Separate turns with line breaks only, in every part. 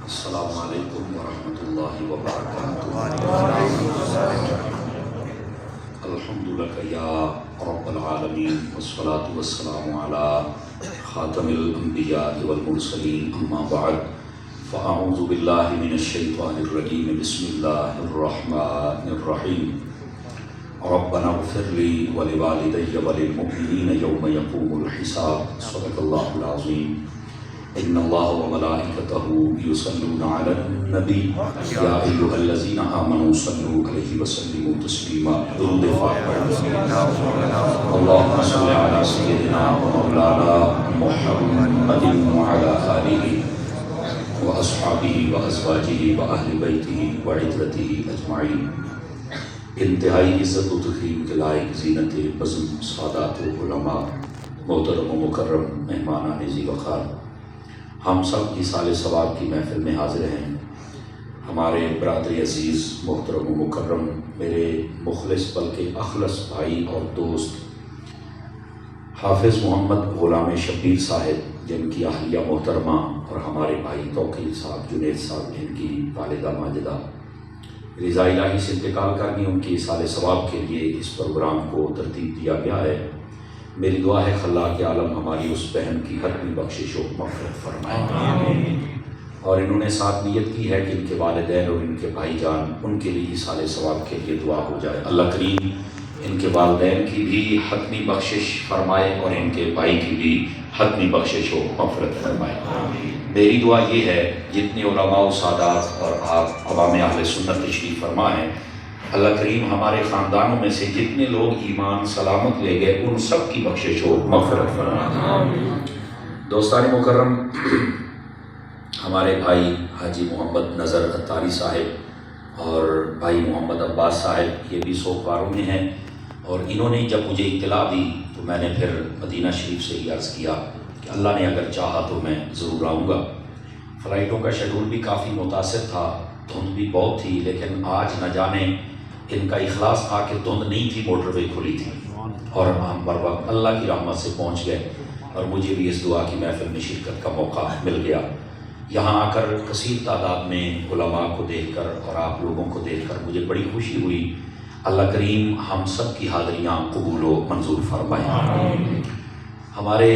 السلام علیکم ورحمۃ اللہ وبرکاتہ۔ الحمد لک یا رب العالمین والصلاة والسلام علی خاتم الانبیاء والمرسلین، اما بعد فاعوذ باللہ من الشیطان الرجیم، بسم اللہ الرحمن الرحیم۔ ربنا اغفر لی ولوالدی وللمؤمنین یوم یقوم الحساب، صدق اللہ العظیم۔ ان اللہ وملائکتہ یصلون علی النبی یا ایھا الذین آمنوا صلوا علیہ وسلموا تسلیما۔ درود پاک پڑھیں۔ اللہم صل علی سیدنا ومولانا محمد وعلی آلہ واصحابہ وازواجہ واہل بیتہ وعترتہ اجمعین۔ انتہائی عزت و تکریم کے لائق زینت بزم سادات و علماء، محترم و مکرم مہمانان ذی وقار، ہم سب ایصال ثواب کی محفل میں حاضر ہیں۔ ہمارے برادر عزیز، محترم و مکرم، میرے مخلص بلکہ اخلص بھائی اور دوست حافظ محمد غلام شبیر صاحب، جن کی اہلیہ محترمہ اور ہمارے بھائی توقیر صاحب، جنید صاحب، جن کی والدہ ماجدہ رضا الہی سے انتقال کر گئی، ان کی ایصال ثواب کے لیے اس پروگرام کو ترتیب دیا گیا ہے۔ میری دعا ہے خلاق عالم ہماری اس بہن کی حتمی بخشش و مغفرت فرمائے، اور انہوں نے ساتھ نیت کی ہے کہ ان کے والدین اور ان کے بھائی جان، ان کے لیے ایصال ثواب کے لیے دعا ہو جائے۔ اللہ کریم ان کے والدین کی بھی حتمی بخشش فرمائے اور ان کے بھائی کی بھی حتمی بخشش و مغفرت فرمائے۔ میری دعا یہ ہے، جتنے علماء و سادات اور آپ عوام اہل سنت تشریف فرما ہیں، اللہ کریم ہمارے خاندانوں میں سے جتنے لوگ ایمان سلامت لے گئے، ان سب کی بخشش و مغفرت فرمائے۔ دوستان مکرم، ہمارے بھائی حاجی محمد نظر عطاری صاحب اور بھائی محمد عباس صاحب، یہ بھی سوگواروں میں ہیں، اور انہوں نے جب مجھے اطلاع دی تو میں نے پھر مدینہ شریف سے ہی عرض کیا کہ اللہ نے اگر چاہا تو میں ضرور آؤں گا۔ فلائٹوں کا شیڈول بھی کافی متاثر تھا، دھند بھی بہت تھی، لیکن آج نہ جانے ان کا اخلاص تھا کہ دھند نہیں تھی، موٹر وے کھلی تھی، اور ہم بر وقت اللہ کی رحمت سے پہنچ گئے، اور مجھے بھی اس دعا کی محفل میں شرکت کا موقع مل گیا۔ یہاں آ کر کثیر تعداد میں علماء کو دیکھ کر اور آپ لوگوں کو دیکھ کر مجھے بڑی خوشی ہوئی۔ اللہ کریم ہم سب کی حاضریاں قبول و منظور فرمائے۔ ہمارے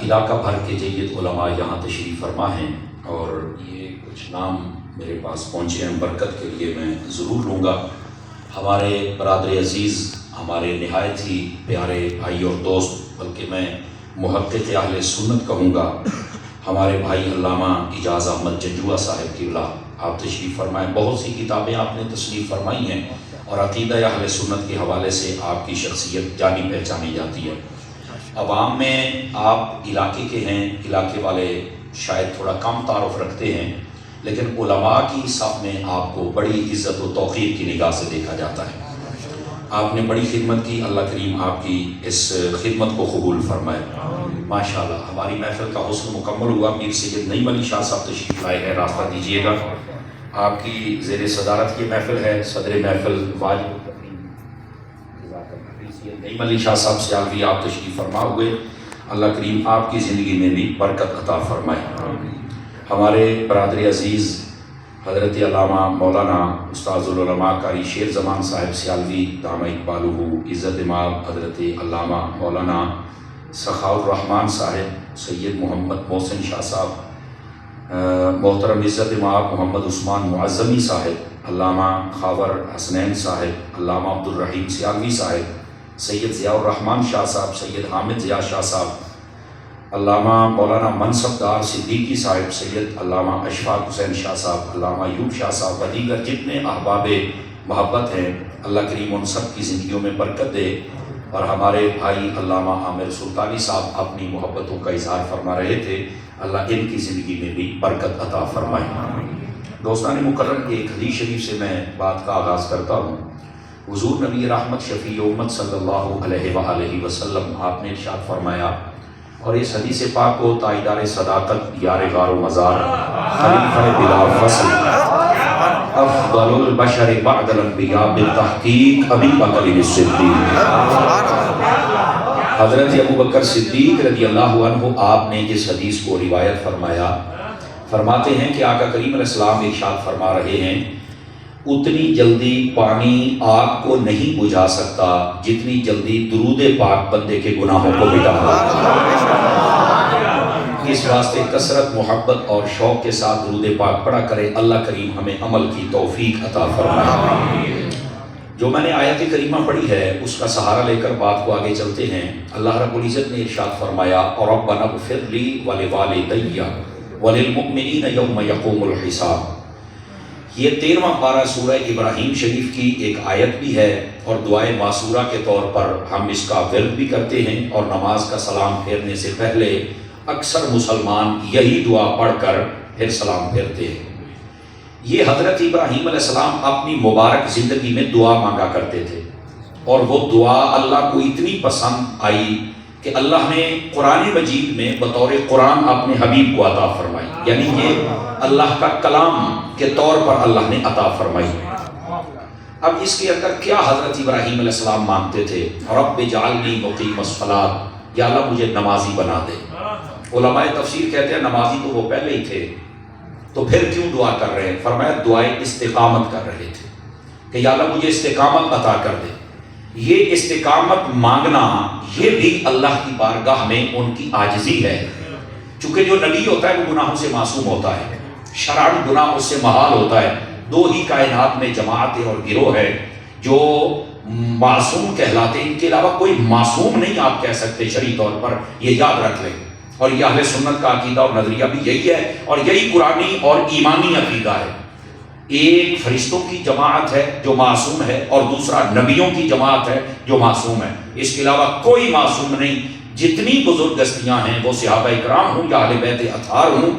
علاقہ بھر کے جید علماء یہاں تشریف فرما ہیں، اور یہ کچھ نام میرے پاس پہنچے ہیں، برکت کے لیے میں ضرور لوں گا۔ ہمارے برادر عزیز، ہمارے نہایت ہی پیارے بھائی اور دوست، بلکہ میں محقق اہل سنت کہوں گا، ہمارے بھائی علامہ اجاز احمد جنجوعہ صاحب قبلہ، آپ تشریف فرمائیں۔ بہت سی کتابیں آپ نے تصنیف فرمائی ہیں، اور عقیدہ اہل سنت کے حوالے سے آپ کی شخصیت جانی پہچانی جاتی ہے۔ عوام میں آپ علاقے کے ہیں، علاقے والے شاید تھوڑا کم تعارف رکھتے ہیں، لیکن علماء کی صف میں آپ کو بڑی عزت و توقیر کی نگاہ سے دیکھا جاتا ہے۔ آپ نے بڑی خدمت کی، اللہ کریم آپ کی اس خدمت کو قبول فرمائے۔ ماشاءاللہ ہماری محفل کا حسن مکمل ہوا۔ میر سید نعیم علی شاہ صاحب تشریف لائے ہیں، راستہ دیجیے گا۔ آپ کی زیر صدارت کی محفل ہے، صدر محفل واجب نعیم علی شاہ صاحب سیالوی، آپ تشریف فرما ہوئے۔ اللہ کریم آپ کی زندگی میں بھی برکت عطا فرمائے۔ ہمارے برادر عزیز حضرت علامہ مولانا استاذ العلماء قاری شیر زمان صاحب سیالوی، دامہ اقبالہ عزت امام حضرت علامہ مولانا سخاء الرحمن صاحب، سید محمد محسن شاہ صاحب، محترم عزت امام محمد عثمان معظمی صاحب، علامہ خاور حسنین صاحب، علامہ عبدالرحیم سیالوی صاحب، سید ضیاء الرحمن شاہ صاحب، سید حامد ضیاء شاہ صاحب، علامہ مولانا منصب دار صدیقی صاحب، سید علامہ اشفاق حسین شاہ صاحب، علامہ ایوب شاہ صاحب، و دیگر جتنے احباب محبت ہیں، اللہ کریم ان سب کی زندگیوں میں برکت دے۔ اور ہمارے بھائی علامہ عامر سلطانی صاحب اپنی محبتوں کا اظہار فرما رہے تھے، اللہ ان کی زندگی میں بھی برکت عطا فرمائے۔ دوستان مکرم، ایک حدیث شریف سے میں بات کا آغاز کرتا ہوں۔ حضور نبی رحمت شفیع امت صلی اللہ علیہ وآلہ وسلم، آپ نے ارشاد فرمایا، اور اس حدیث پاک کو تائیدار صداقت، یار غار و مزار، خلیفہ بلا فصل، افضل البشر بعد الانبیاء بالتحقیق ابی بکر الصدیق، حضرت ابو بکر صدیق رضی اللہ عنہ، آپ نے جس حدیث کو روایت فرمایا فرماتے ہیں کہ آقا کریم علیہ السلام ارشاد فرما رہے ہیں اتنی جلدی پانی آگ کو نہیں بجھا سکتا جتنی جلدی درود پاک بندے کے گناہوں کو مٹا دیتا۔ اس واسطے کثرت محبت اور شوق کے ساتھ درود پاک پڑھا کرے، اللہ کریم ہمیں عمل کی توفیق عطا فرمائے۔ جو میں نے آیت کریمہ پڑھی ہے اس کا سہارا لے کر بات کو آگے چلتے ہیں۔ اللہ رب العزت نے ارشاد فرمایا ربنا اغفر لی ولوالدی وللمؤمنین یوم یقوم الحساب۔ یہ 13واں پارہ سورہ ابراہیم شریف کی ایک آیت بھی ہے اور دعائے معصورہ کے طور پر ہم اس کا ورد بھی کرتے ہیں، اور نماز کا سلام پھیرنے سے پہلے اکثر مسلمان یہی دعا پڑھ کر پھر سلام پھیرتے ہیں۔ یہ حضرت ابراہیم علیہ السلام اپنی مبارک زندگی میں دعا مانگا کرتے تھے، اور وہ دعا اللہ کو اتنی پسند آئی کہ اللہ نے قرآن مجید میں بطور قرآن اپنے حبیب کو عطا فرمائی، یعنی یہ اللہ کا کلام کے طور پر اللہ نے عطا فرمائی۔ اب اس کے اندر کیا حضرت ابراہیم علیہ السلام مانگتے تھے؟ رب اجعلنی مقیم الصلاۃ، یا اللہ مجھے نمازی بنا دے۔ علماء تفسیر کہتے ہیں نمازی تو وہ پہلے ہی تھے، تو پھر کیوں دعا کر رہے ہیں؟ فرمایا دعائے استقامت کر رہے تھے کہ یا اللہ مجھے استقامت عطا کر دے۔ یہ استقامت مانگنا یہ بھی اللہ کی بارگاہ میں ان کی عاجزی ہے، چونکہ جو نبی ہوتا ہے وہ گناہوں سے معصوم ہوتا ہے، شرعاً گناہ اس سے محال ہوتا ہے۔ دو ہی کائنات میں جماعتیں اور گروہ ہے جو معصوم کہلاتے ہیں، ان کے علاوہ کوئی معصوم نہیں آپ کہہ سکتے شرعی طور پر، یہ یاد رکھ لیں۔ اور یہ اہل سنت کا عقیدہ اور نظریہ بھی یہی ہے، اور یہی قرآنی اور ایمانی عقیدہ ہے۔ ایک فرشتوں کی جماعت ہے جو معصوم ہے، اور دوسرا نبیوں کی جماعت ہے جو معصوم ہے، اس کے علاوہ کوئی معصوم نہیں۔ جتنی بزرگ ہستیاں ہیں وہ صحابہ اکرام ہوں یا اہل بیت اطہار ہوں،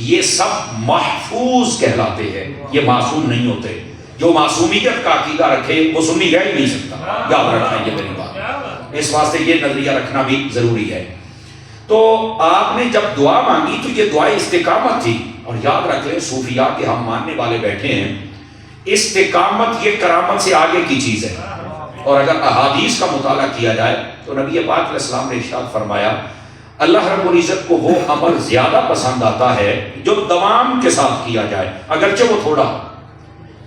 یہ سب محفوظ کہلاتے ہیں، یہ معصوم نہیں ہوتے۔ جو معصومیت کا عقیدہ رکھے وہ سنی رہ ہی نہیں سکتا، یاد رکھیں یہ میری بات، اس واسطے یہ نظریہ رکھنا بھی ضروری ہے۔ تو آپ نے جب دعا مانگی تو یہ دعا استقامت تھی، اور یاد رکھ لیں صوفیاء کے ہم ماننے والے بیٹھے ہیں، استقامت یہ کرامت سے آگے کی چیز ہے۔ اور اگر احادیث کا مطالعہ کیا جائے تو نبی پاک علیہ السلام نے ارشاد فرمایا اللہ رب العزت کو وہ عمل زیادہ پسند آتا ہے جو دوام کے ساتھ کیا جائے، اگرچہ وہ تھوڑا۔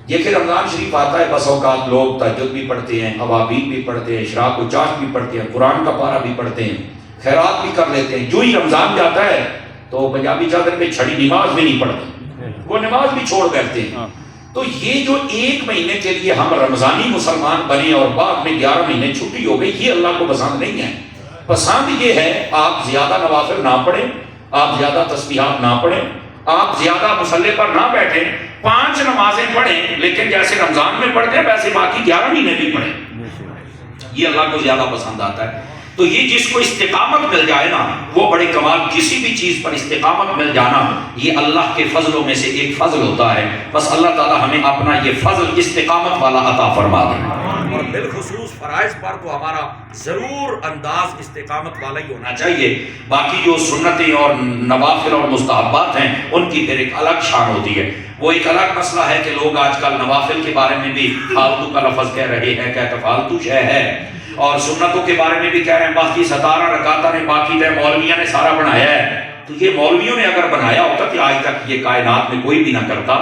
دیکھیں رمضان شریف آتا ہے، بس اوقات لوگ تہجد بھی پڑھتے ہیں، اوابین بھی پڑھتے ہیں، اشراق و چاشت بھی پڑھتے ہیں، قرآن کا پارہ بھی پڑھتے ہیں، خیرات بھی کر لیتے ہیں۔ جو ہی رمضان جاتا ہے تو پنجابی چادر میں چھڑی نماز بھی نہیں پڑھتے، وہ نماز بھی چھوڑ بیٹھتے ہیں۔ تو یہ جو ایک مہینے کے لیے ہم رمضانی مسلمان بنے اور بعد میں 11 مہینے چھٹی ہو گئی، یہ اللہ کو پسند نہیں ہے۔ پسند یہ ہے آپ زیادہ نوافل نہ پڑھیں، آپ زیادہ تسبیحات نہ پڑھیں، آپ زیادہ مصلی پر نہ بیٹھیں، 5 نمازیں پڑھیں لیکن جیسے رمضان میں پڑھتے ہیں ویسے باقی 11 مہینے بھی پڑھیں، یہ اللہ کو زیادہ پسند آتا ہے۔ تو یہ جس کو استقامت مل جائے نا وہ بڑے کمال، کسی بھی چیز پر استقامت مل جانا یہ اللہ کے فضلوں میں سے ایک فضل ہوتا ہے۔ بس اللہ تعالی ہمیں اپنا یہ فضل استقامت والا عطا فرما دے، اور بالخصوص فرائض پر تو ہمارا ضرور انداز استقامت والا ہی ہونا چاہیے۔ باقی جو سنتیں اور نوافل اور مستحبات ہیں ان کی پھر ایک الگ شان ہوتی ہے، وہ ایک الگ مسئلہ ہے کہ لوگ آج کل نوافل کے بارے میں بھی فالتو کا لفظ کہہ رہے ہیں، کہتے فالتو شے ہے، اور سنتوں کے بارے میں بھی کہہ رہے ہیں باقی 17 رکعتیں نے باقی ہے مولویوں نے سارا بنایا ہے۔ تو یہ مولویوں نے اگر بنایا ہوتا تو آج تک یہ کائنات میں کوئی بھی نہ کرتا۔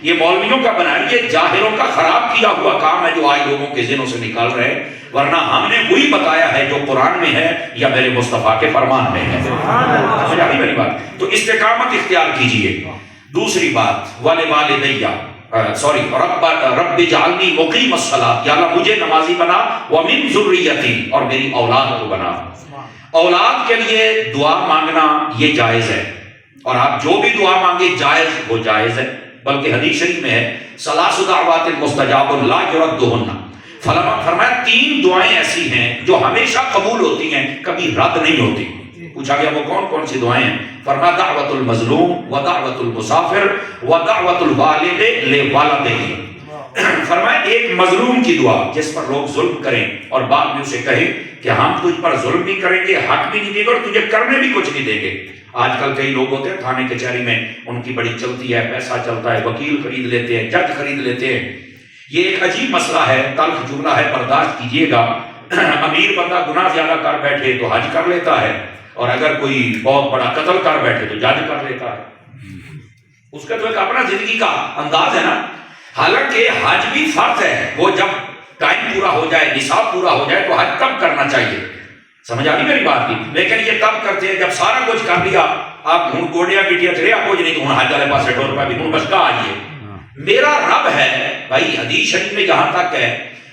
یہ مولویوں کا بنایا، یہ جاہلوں کا خراب کیا ہوا کام ہے جو آج لوگوں کے ذہنوں سے نکال رہے ہیں، ورنہ ہم نے وہی بتایا ہے جو قرآن میں ہے یا میرے مصطفیٰ کے فرمان میں ہے۔ سمجھ آئی میری بات؟ تو استقامت اختیار کیجئے۔ دوسری بات والدیہ رب اجعلنی مقیم الصلاۃ، یا اللہ مجھے نمازی بنا، ومن ذریتی، اور میری اولاد کو بنا۔ اولاد کے لیے دعا مانگنا یہ جائز ہے، اور آپ جو بھی دعا مانگے جائز وہ جائز ہے، بلکہ حدیث شریف میں ہے ثلاث دعوات مستجاب لا يردهن، فرمایا 3 دعائیں ایسی ہیں جو ہمیشہ قبول ہوتی ہیں، کبھی رد نہیں ہوتی۔ پوچھا گیا وہ کون کون سی دعائیں ہیں؟ فرمایا دعوت المظلوم ودعوت المسافر ودعوت الوالد لوالدہ۔ فرمایا ایک مظلوم کی دعا جس پر لوگ ظلم کریں اور بعد میں اسے کہیں کہ ہم تجھ پر ظلم بھی کریں گے، حق بھی نہیں دیں گے اور تجھے کرنے بھی کچھ نہیں دیں گے۔ آج کل کئی لوگ ہوتے ہیں تھانے کچہری میں ان کی بڑی چلتی ہے، پیسہ چلتا ہے، وکیل خرید لیتے ہیں، جج خرید لیتے ہیں۔ یہ ایک عجیب مسئلہ ہے، تلخ جملہ ہے، برداشت کیجئے گا۔ امیر بندہ گناہ زیادہ کر بیٹھے تو حج کر لیتا ہے، اور اگر کوئی بہت بڑا قتل کر بیٹھے تو جج کر لیتا ہے۔ اس کا تو ایک اپنا زندگی کا انداز ہے نا. حالانکہ حج بھی فرض ہے، وہ جب ٹائم پورا ہو جائے، نصاب پورا ہو جائے تو حج تب کرنا چاہیے. سمجھ آ رہی میری بات کی؟ لیکن یہ تب کرتے ہیں جب سارا کچھ کر لیا، آپ ہوں گوڑیاں بیٹیاں چلے آپ کچھ نہیں تو ہوں حج والے پاس ڈور پہ بھی ہوں بس کہا آئیے. میرا رب ہے بھائی، حدیث شریف میں یہاں تک ہے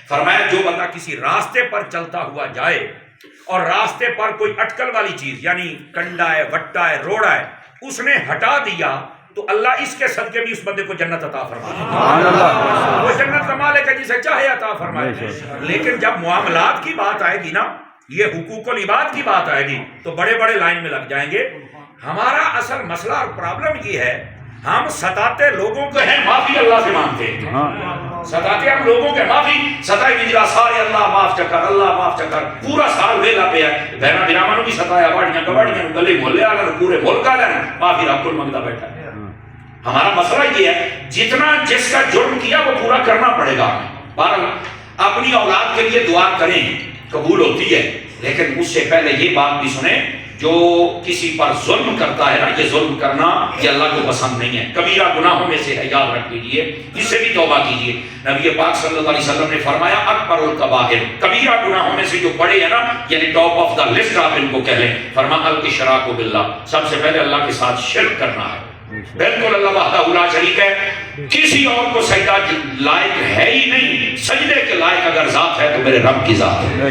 فرمایا جو بندہ کسی راستے پر چلتا ہوا جائے اور راستے پر کوئی اٹکل والی چیز یعنی کنڈا ہے، وٹا ہے، روڑا ہے، اس نے ہٹا دیا تو اللہ اس کے صدقے بھی اس بندے کو جنت عطا فرمائے. وہ جنت کا مالک ہے، جسے چاہے عطا فرمائے. لیکن جب معاملات کی بات آئے گی نا، یہ حقوق العباد کی بات آئے گی تو بڑے بڑے لائن میں لگ جائیں گے. ہمارا اصل مسئلہ اور پرابلم یہ ہے، ہم ستاتے لوگوں کو ہیں، معافی اللہ سے مانگتے ہیں. ستاتے ہم لوگوں کے معافی ستائی بھی سارے اللہ معاف چکر، اللہ معاف چکر، پورا سال ویلا پہ ہے. بہنا برامانوں بھی ستایا، واڑیاں کباڑیاں گلے محلے والے پورے ملک والے معافی رب کو منگتا بیٹھا ہے. ہمارا مسئلہ یہ ہے جتنا جس کا جرم کیا وہ پورا کرنا پڑے گا ہمیں. بہرحال اپنی اولاد کے لیے دعا کریں، قبول ہوتی ہے، لیکن اس سے پہلے یہ بات بھی سنیں، جو کسی پر ظلم کرتا ہے نا، یہ ظلم کرنا یہ اللہ کو پسند نہیں ہے، کبیرہ گناہوں میں سے ہے، یاد رکھ لیجیے، اس سے بھی توبہ کیجیے. نبی پاک صلی اللہ علیہ وسلم نے فرمایا اکبر الکبائر، کبیرہ گناہوں میں سے جو بڑے ہیں نا، یعنی ٹاپ آف دا لسٹ آپ ان کو کہہ لیں، فرمایا الاشراک باللہ، سب سے پہلے اللہ کے ساتھ شرک کرنا ہے. بالکل اللہ وحدہ لا شریک ہے، کسی اور کو سجدہ لائق ہے ہی نہیں. سجدے کے لائق اگر ذات ہے تو میرے رب کی ذات ہے.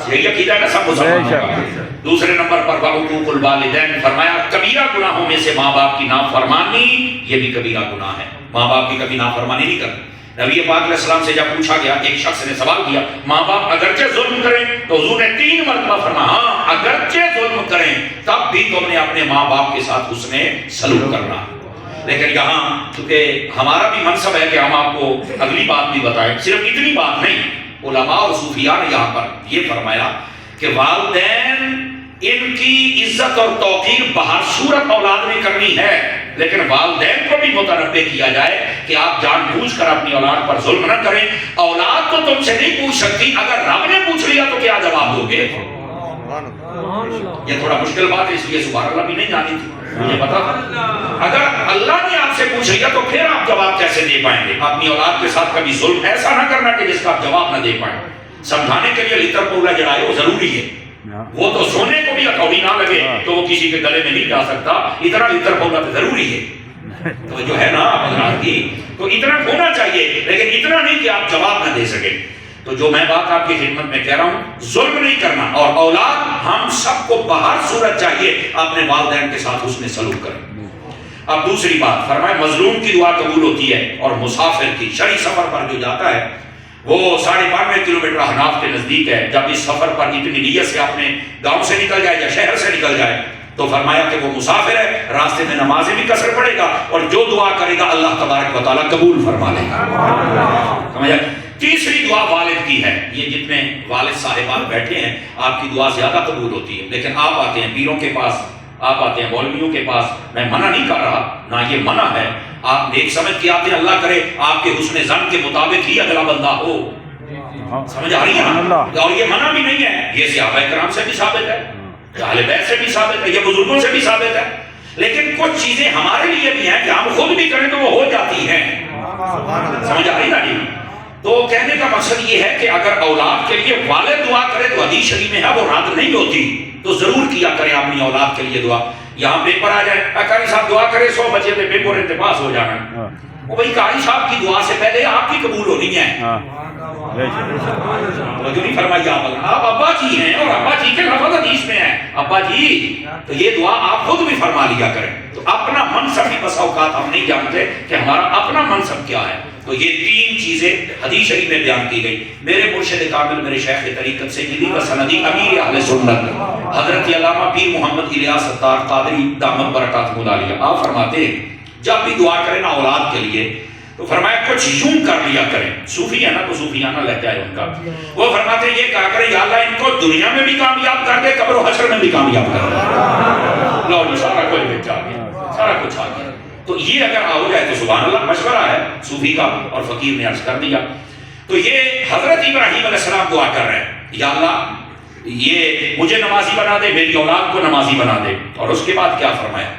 یہی عقیدہ ہے نا سب مسلمانوں کا. دوسرے نمبر پر وحقوق الوالدین، فرمایا کبیرہ گناہوں میں سے ماں باپ کی نافرمانی یہ بھی کبیرہ گناہ ہے. ماں باپ کی کبھی نافرمانی نہیں کرنی. نبی پاک علیہ السلام سے جب پوچھا گیا، ایک شخص نے سوال کیا ماں باپ اگرچہ ظلم کریں، تو حضور نے 3 مرتبہ فرمایا ہاں اگرچہ ظلم کریں تب بھی تم نے اپنے ماں باپ کے ساتھ حسن سلوک کرنا. لیکن یہاں چونکہ ہمارا بھی منصب ہے کہ ہم آپ کو اگلی بات بھی بتائیں، صرف اتنی بات نہیں. علماء اور صوفیاء نے یہاں پر یہ فرمایا کہ والدین ان کی عزت اور توقیر بہر صورت اولاد میں کرنی ہے، لیکن والدین کو بھی متنبہ کیا جائے کہ آپ جان بوجھ کر اپنی اولاد پر ظلم نہ کریں. اولاد تو تم سے نہیں پوچھ سکتی، اگر رب نے پوچھ لیا تو کیا جواب دو گے؟ یہ تھوڑا مشکل بات ہے، اس لیے سبحان اللہ بھی نہیں جانی تھی، مجھے پتا تھا. اگر اللہ نے آپ سے پوچھ لیا تو پھر آپ جواب کیسے دے پائیں گے؟ اپنی اولاد کے ساتھ کبھی ظلم ایسا نہ کرنا کہ جس کا آپ جواب نہ دے پائیں. سمجھانے کے لیے لتر پولا جڑائے وہ ضروری ہے. وہ تو سونے کو بھی ہتھوڑی نہ لگے تو وہ کسی کے گلے میں نہیں جا سکتا، اتنا لتر پولا تو ضروری ہے. تو جو ہے نا حضرات کی تو اتنا ہونا چاہیے، لیکن اتنا نہیں کہ آپ جواب نہ دے سکیں. تو جو میں بات آپ کی خدمت میں کہہ رہا ہوں، ظلم نہیں کرنا، اور اولاد ہم سب کو بہر صورت چاہیے اپنے والدین کے ساتھ حسن سلوک کریں. اب دوسری بات فرمائے مظلوم کی دعا قبول ہوتی ہے، اور مسافر کی شرعی سفر پر جو جاتا ہے وہ 92.5 کلومیٹر احناف کے نزدیک ہے. جب اس سفر پر اتنی نیت سے اپنے گاؤں سے نکل جائے یا شہر سے نکل جائے تو فرمایا کہ وہ مسافر ہے، راستے میں نمازیں بھی قصر پڑے گا، اور جو دعا کرے گا اللہ تبارک و تعالیٰ قبول فرما لے گا. سمجھا؟ تیسری دعا والد کی ہے. یہ جتنے والد صاحبان بیٹھے ہیں آپ کی دعا زیادہ قبول ہوتی ہے، لیکن آپ آتے ہیں پیروں کے پاس، آپ آتے ہیں مولویوں کے پاس. میں منع نہیں کر رہا، نہ یہ منع ہے، آپ نیک سمجھ کے آتے ہیں، اللہ کرے آپ کے حسن ظن کے مطابق ہی اگلا بندہ ہو. سمجھ آ رہی ہے نا؟ اور یہ منع بھی نہیں ہے، یہ صحابہ کرام سے بھی ثابت ہے، اہل بیت سے بھی ثابت ہے، یہ بزرگوں سے بھی ثابت ہے. لیکن کچھ چیزیں ہمارے لیے بھی ہیں کہ ہم خود بھی کریں تو وہ ہو جاتی ہیں. سمجھ آ رہی نا؟ تو کہنے کا مقصد یہ ہے کہ اگر اولاد کے لیے والد دعا کرے تو حدیث شریف میں ہے وہ رد نہیں ہوتی، تو ضرور کیا کریں اپنی اولاد کے لیے دعا. یہاں پیپر آ جائے قاری صاحب دعا کرے 100 بچے تھے پیپر انتپاس ہو جانا، وہ بھائی قاری صاحب کی دعا سے پہلے آپ کی قبول ہونی ہے. جو نہیں فرمائی آپ ابا جی ہیں، اور ابا جی کے لفظ حدیث میں ہیں ابا جی، تو یہ دعا آپ خود بھی فرما لیا کریں. تو اپنا منصب ہی بس اوقات ہم نہیں جانتے کہ ہمارا اپنا منصب کیا ہے. تو یہ 3 چیزیں حدیث شریف میں بیان کی گئی. میرے مرشد کامل، میرے شیخ طریقت سیدی و سندی امیر اہل سنت حضرت علامہ پیر محمد الیاس ستار قادری دامت برکاتہ العالیہ، آپ فرماتے ہیں جب بھی دعا کریں نا اولاد کے لیے تو فرمایا کچھ یوں کر لیا کریں. صوفی ہے نا تو صوفیانہ لہجہ ہے ان کا. وہ فرماتے ہیں یہ کہا کریں یا اللہ ان کو دنیا میں بھی کامیاب کر دے، قبر و حشر میں بھی کامیاب کر دے. لو جی سارا کچھ بچ آ گیا، سارا کچھ آ گیا. تو یہ اگر ہو جائے تو سبحان اللہ مشورہ ہے صوفی کا، اور فقیر نے عرض کر دیا. تو یہ حضرت ابراہیم علیہ السلام دعا کر رہے ہیں یا اللہ یہ مجھے نمازی بنا دے، میری اولاد کو نمازی بنا دے. اور اس کے بعد کیا فرمایا؟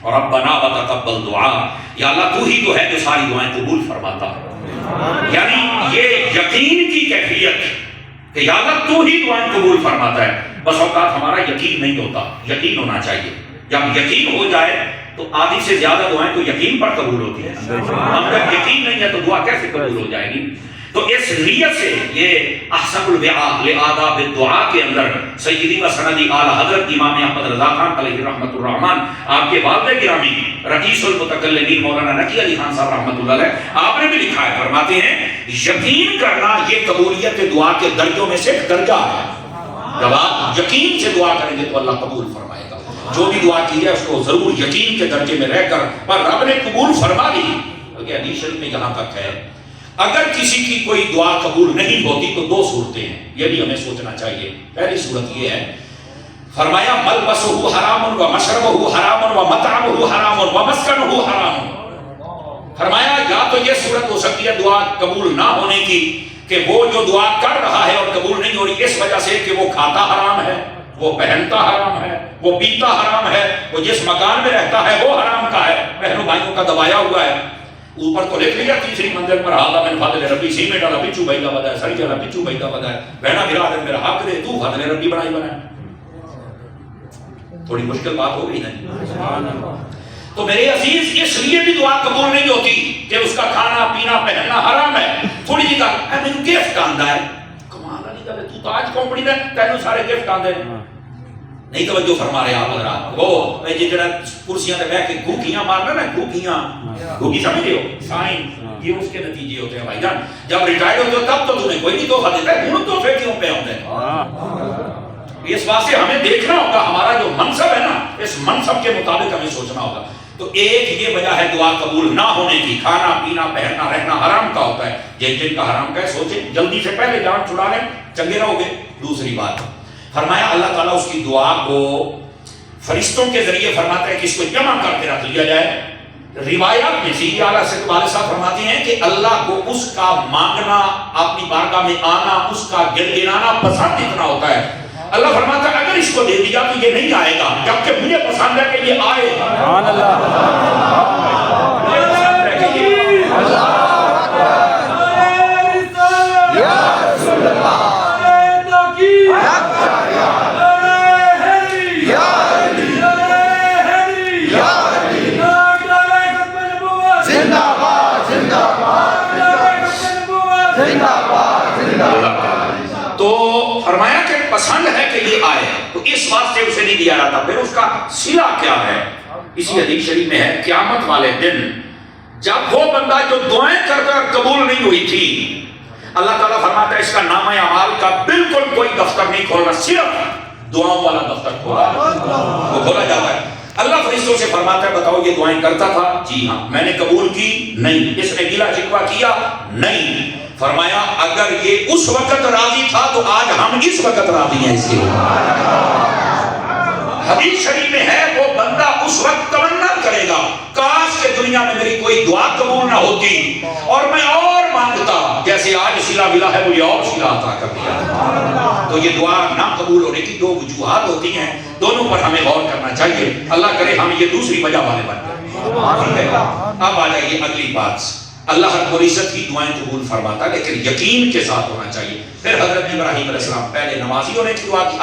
ربنا وتقبل دعا، یا اللہ تو ہی تو ہے جو ساری دعائیں قبول فرماتا ہے۔ یعنی یہ یقین کی کیفیت کہ یا اللہ تو ہی دعائیں قبول فرماتا ہے۔ بس اوقات ہمارا یقین نہیں ہوتا، یقین ہونا چاہیے۔ جب یقین ہو جائے تو آدھی سے زیادہ دعائیں تو یقین پر قبول ہوتی ہیں۔ ہم جب یقین نہیں ہے تو دعا کیسے قبول ہو جائے گی؟ تو اس نیت سے یہ احسن الدعاء لآداب الدعاء کے اندر سیدی و سندی اعلی حضرت امام احمد رضا خان علیہ رحمۃ الرحمن، آپ کے والد گرامی رئیس المتکلمین مولانا نقی علی خان صاحب رحمۃ اللہ علیہ، آپ نے بھی لکھا ہے، فرماتے ہیں یقین کرنا یہ قبولیت دعا کے درجوں میں سے ایک درجہ ہے۔ جب آپ یقین سے دعا کریں گے تو اللہ قبول فرمائے گا۔ جو بھی دعا کی ہے اس کو ضرور یقین کے درجے میں رہ کر، پر رب نے قبول فرما دی۔ بلکہ حدیث شریف میں یہاں تک ہے اگر کسی کی کوئی دعا قبول نہیں ہوتی تو دو صورتیں ہیں، یہ بھی ہمیں سوچنا چاہیے۔ پہلی صورت یہ ہے، فرمایا ملبسہ حرام و مشربہ حرام و مطعمہ حرام و مسکنہ حرام۔ فرمایا یا تو یہ صورت ہو سکتی ہے دعا قبول نہ ہونے کی کہ وہ جو دعا کر رہا ہے اور قبول نہیں ہو رہی اس وجہ سے کہ وہ کھاتا حرام ہے، وہ پہنتا حرام ہے، وہ پیتا حرام ہے، وہ جس مکان میں رہتا ہے وہ حرام کا ہے، بہنوں بھائیوں کا دبایا ہوا ہے۔ اوپر تو لکھ لیا تیسری منزل پر ہاضا من فضل ربی، سی میں ڈالا پچو بھائی کا ودا ہے، سری ڈالا پچو بھائی کا ودا ہے، بہنا برادر میرا حق دے تو فضل ربی بنائی بنائے۔ تھوڑی مشکل بات ہو گئی نا؟ تو میرے عزیز اس لیے بھی دعا قبول نہیں ہوتی کہ اس کا کھانا پینا پہننا حرام ہے۔ تھوڑی جی گل اے مینوں گفٹ آندا ہے، کمال والی گل ہے، تو تاج کمپنی دا تینوں سارے گفٹ آندے نہیں توجہ فرما رہے آپ حضرات۔ وہ یہ جڑا کرسیاں تے بیٹھ کے گھوکیاں مارنا نا، گھوکیاں گھوکی سمجھتے ہو سائن، یہ اس کے نتیجے ہوتے ہیں بھائی جان۔ جب ریٹائر ہوتے ہو تب تو تمہیں کوئی نہیں تحفہ دیتا ہے، ہوں تحفے کیوں پہ ہوتے ہیں؟ اس واسطے ہمیں دیکھنا ہوگا ہمارا جو منصب ہے نا، اس منصب کے مطابق ہمیں سوچنا ہوگا۔ تو ایک یہ وجہ ہے دعا قبول نہ ہونے کی، کھانا پینا پہننا رہنا حرام کا ہوتا ہے۔ جن کا حرام کا ہے سوچیں جلدی سے پہلے جان چھڑا لیں، چنگے رہو گے۔ دوسری بات فرمایا اللہ تعالیٰ اس کی دعا کو فرشتوں کے ذریعے فرماتا ہے کہ اس کو جمع کر کے رکھ لیا جائے۔ روایات میں سیدی اعلیٰ سید والد صاحب فرماتے ہیں کہ اللہ کو اس کا مانگنا، اپنی بارگاہ میں آنا، اس کا گنگنانا پسند اتنا ہوتا ہے۔ اللہ فرماتا ہے اگر اس کو دے دیا تو یہ نہیں آئے گا، جبکہ مجھے پسند ہے کہ یہ آئے۔ سبحان اللہ۔ تو فرمایا کہ پسند ہے کہ یہ آئے، تو اس واسطے اسے نہیں دیا جاتا۔ پھر اس کا صلہ کیا ہے؟ اسی حدیث شریف میں ہے قیامت والے دن جب وہ بندہ جو دعائیں کرتا قبول نہیں ہوئی تھی، اللہ تعالیٰ فرماتا ہے اس کا نامہ اعمال کا بالکل کوئی دفتر نہیں کھولنا، صرف دعاؤں والا دفتر کھولا وہ کھولا جاتا ہے۔ اللہ فرشتوں سے فرماتا ہے بتاؤ یہ دعائیں کرتا تھا؟ جی ہاں۔ میں نے قبول کی؟ نہیں۔ اس نے گلہ شکوہ کیا؟ نہیں۔ فرمایا اگر یہ اس وقت راضی تھا تو آج ہم اس وقت راضی ہیں اس کے حدیث شریف میں ہے وہ بندہ اس وقت تمنا کرے گا کاش کہ دنیا میں میری کوئی دعا قبول نہ ہوتی اور میں اور مانگتا، جیسے آج صلہ ملا ہے مجھے اور صلہ عطا کر دیا۔ تو یہ دعا نہ قبول ہونے کی دو وجوہات ہوتی ہیں، دونوں پر ہمیں غور کرنا چاہیے۔ اللہ کرے ہم یہ دوسری وجہ والے بن جائیں۔ اب آ جائیے اگلی بات، اللہ رب العزت کی دعائیں قبول فرماتا لیکن یقین کے ساتھ ہونا چاہیے۔ پھر حضرت ابراہیم علیہ السلام پہلے نمازی ہونے کی دعا کی،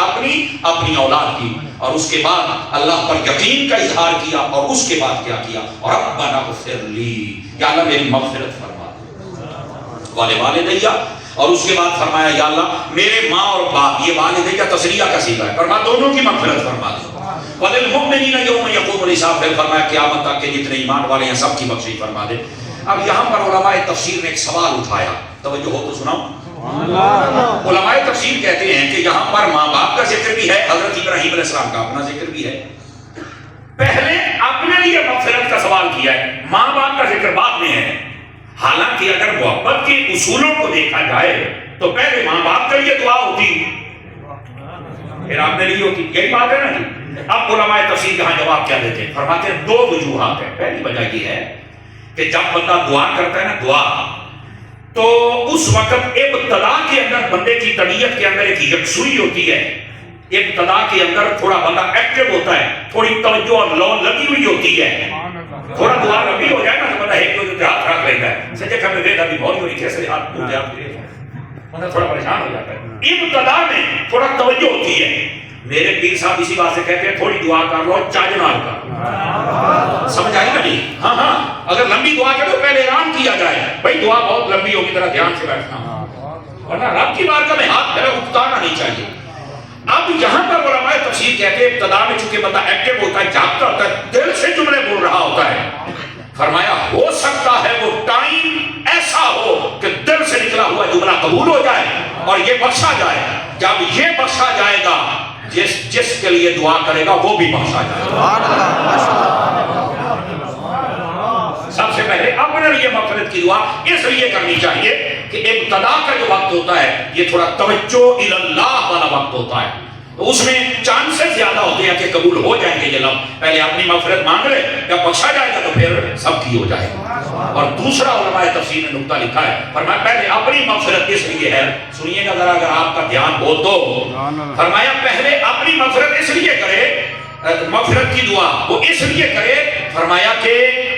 اپنی اولاد کی، اور اس کے بعد اللہ پر یقین کا اظہار کیا، اور اس کے بعد کیا کیا؟ ربنا اغفر لی، یا اللہ میری مغفرت فرما دے والدیہ، اور اس کے بعد فرمایا یا اللہ میرے ماں اور باپ، یہ والدیہ تصریہ کا صیغہ ہے، فرما دونوں کی مغفرت فرما دے۔ وَلِلْمُؤْمِنِينَ يَوْمَ يَقُومُ الْحِسَابُ، پھر فرمایا قیامت تک کے جتنے ایمان والے ہیں سب کی بخشش فرما دے۔ اب یہاں پر علماء تفسیر نے ایک سوال اٹھایا، توجہ ہو تو سناؤ۔ علماء تفسیر کہتے ہیں کہ یہاں پر ماں باپ کا ذکر بھی ہے، حضرت ابراہیم علیہ السلام کا اپنا ذکر بھی ہے۔ پہلے اپنے لیے مغفرت کا سوال کیا ہے، ماں باپ کا ذکر بعد میں ہے۔ حالانکہ اگر محبت کے اصولوں کو دیکھا جائے تو پہلے ماں باپ کے لیے دعا ہوتی پھر آپ کے لیے ہوتی، یہی بات ہے نا جی۔ اب علماء تفسیر یہاں جواب کیا دیتے ہیں؟ فرماتے ہیں دو وجوہات ہیں۔ پہلی وجہ یہ ہے کہ جب بندہ دعا کرتا ہے نا دعا، تو اس وقت ابتدا کے اندر بندے کی طبیعت کے اندر ایک یکسوئی ہوتی ہے، ابتدا کے اندر تھوڑا بندہ ایکٹیو ہوتا ہے، تھوڑی توجہ اور لو لگی ہوئی ہوتی ہے، تھوڑا دعا لمبی ہو جائے نا تو بندہ ایک دو ہاتھ رکھ لیتا ہے، سجے کھڑے ہوئے ابھی بہت ہو رہی کیسے ہاتھ ٹوٹ جائے، بندہ تھوڑا پریشان ہو جاتا ہے۔ ابتدا میں تھوڑا توجہ ہوتی ہے، میرے پیر صاحب اسی بات سے کہتے ہیں تھوڑی دعا کر لو چاج نال کا، سمجھ آئی نا جی؟ ہاں ہاں، اگر لمبی دعا کرو پہلے اعلان کیا جائے بھائی دعا بہت لمبی ہوگی، ذرا دھیان سے بیٹھنا، ورنہ رب کی بارگاہ میں ہاتھ پھیلا اکتانا نہیں چاہیے۔ اب یہاں پر علماء تفسیر کہتے ہیں ابتدا میں چونکہ بندہ ایکٹیو ہوتا ہے، جاگتا ہوتا ہے، دل سے جملے بول رہا ہوتا ہے، فرمایا ہو سکتا ہے وہ ٹائم ایسا ہو کہ دل سے نکلا ہوا جملہ قبول ہو جائے اور یہ بخشا جائے۔ جب یہ بخشا جائے گا جس کے لیے دعا کرے گا وہ بھی بخشا جائے گا۔ سب سے پہلے اپنے لیے مغفرت کی دعا اس لیے کرنی چاہیے کہ ابتدا کا جو وقت ہوتا ہے یہ تھوڑا توجہ اللہ والا وقت ہوتا ہے، تو اس میں چانسز زیادہ ہوتے ہیں کہ قبول ہو جائیں گے یہ لفظ۔ پہلے اپنی مغفرت مانگ لے، جب بخشا جائے گا تو پھر سب کی ہو جائے گا۔ اور دوسرا علماء تفسیر نے نکتہ لکھا ہے، فرمایا پہلے اپنی مغفرت اس لیے ہے، سنیے گا ذرا اگر آپ کا دھیان ہو تو، فرمایا پہلے اپنی مغفرت اس لیے کرے، مغفرت کی دعا وہ اس لیے کرے، فرمایا کہ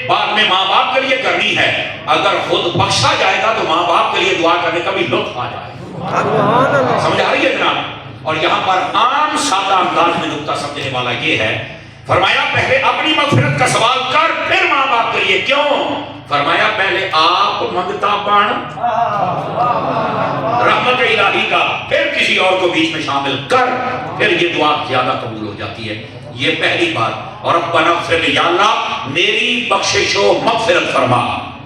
بعد میں ماں باپ کے لیے کرنی ہے، اگر خود بخشا جائے گا تو ماں باپ کے لیے دعا کرنے کا بھی لطف آ جائے گا۔ سمجھ آ رہی ہے جناب؟ اور یہاں پر عام سادہ انداز میں نکتہ سمجھنے والا یہ ہے، فرمایا پہلے اپنی مغفرت کا سوال کر پھر ماں باپ کے لیے، کیوں؟ فرمایا پہلے آپ منگتا بن رحمت الہی کا، پھر کسی اور کو بیچ میں شامل کر، پھر یہ دعا زیادہ قبول ہو جاتی ہے۔ یہ پہلی بات۔ اور ربنا اغفر لی، یا اللہ میری بخشش و مغفرت فرما۔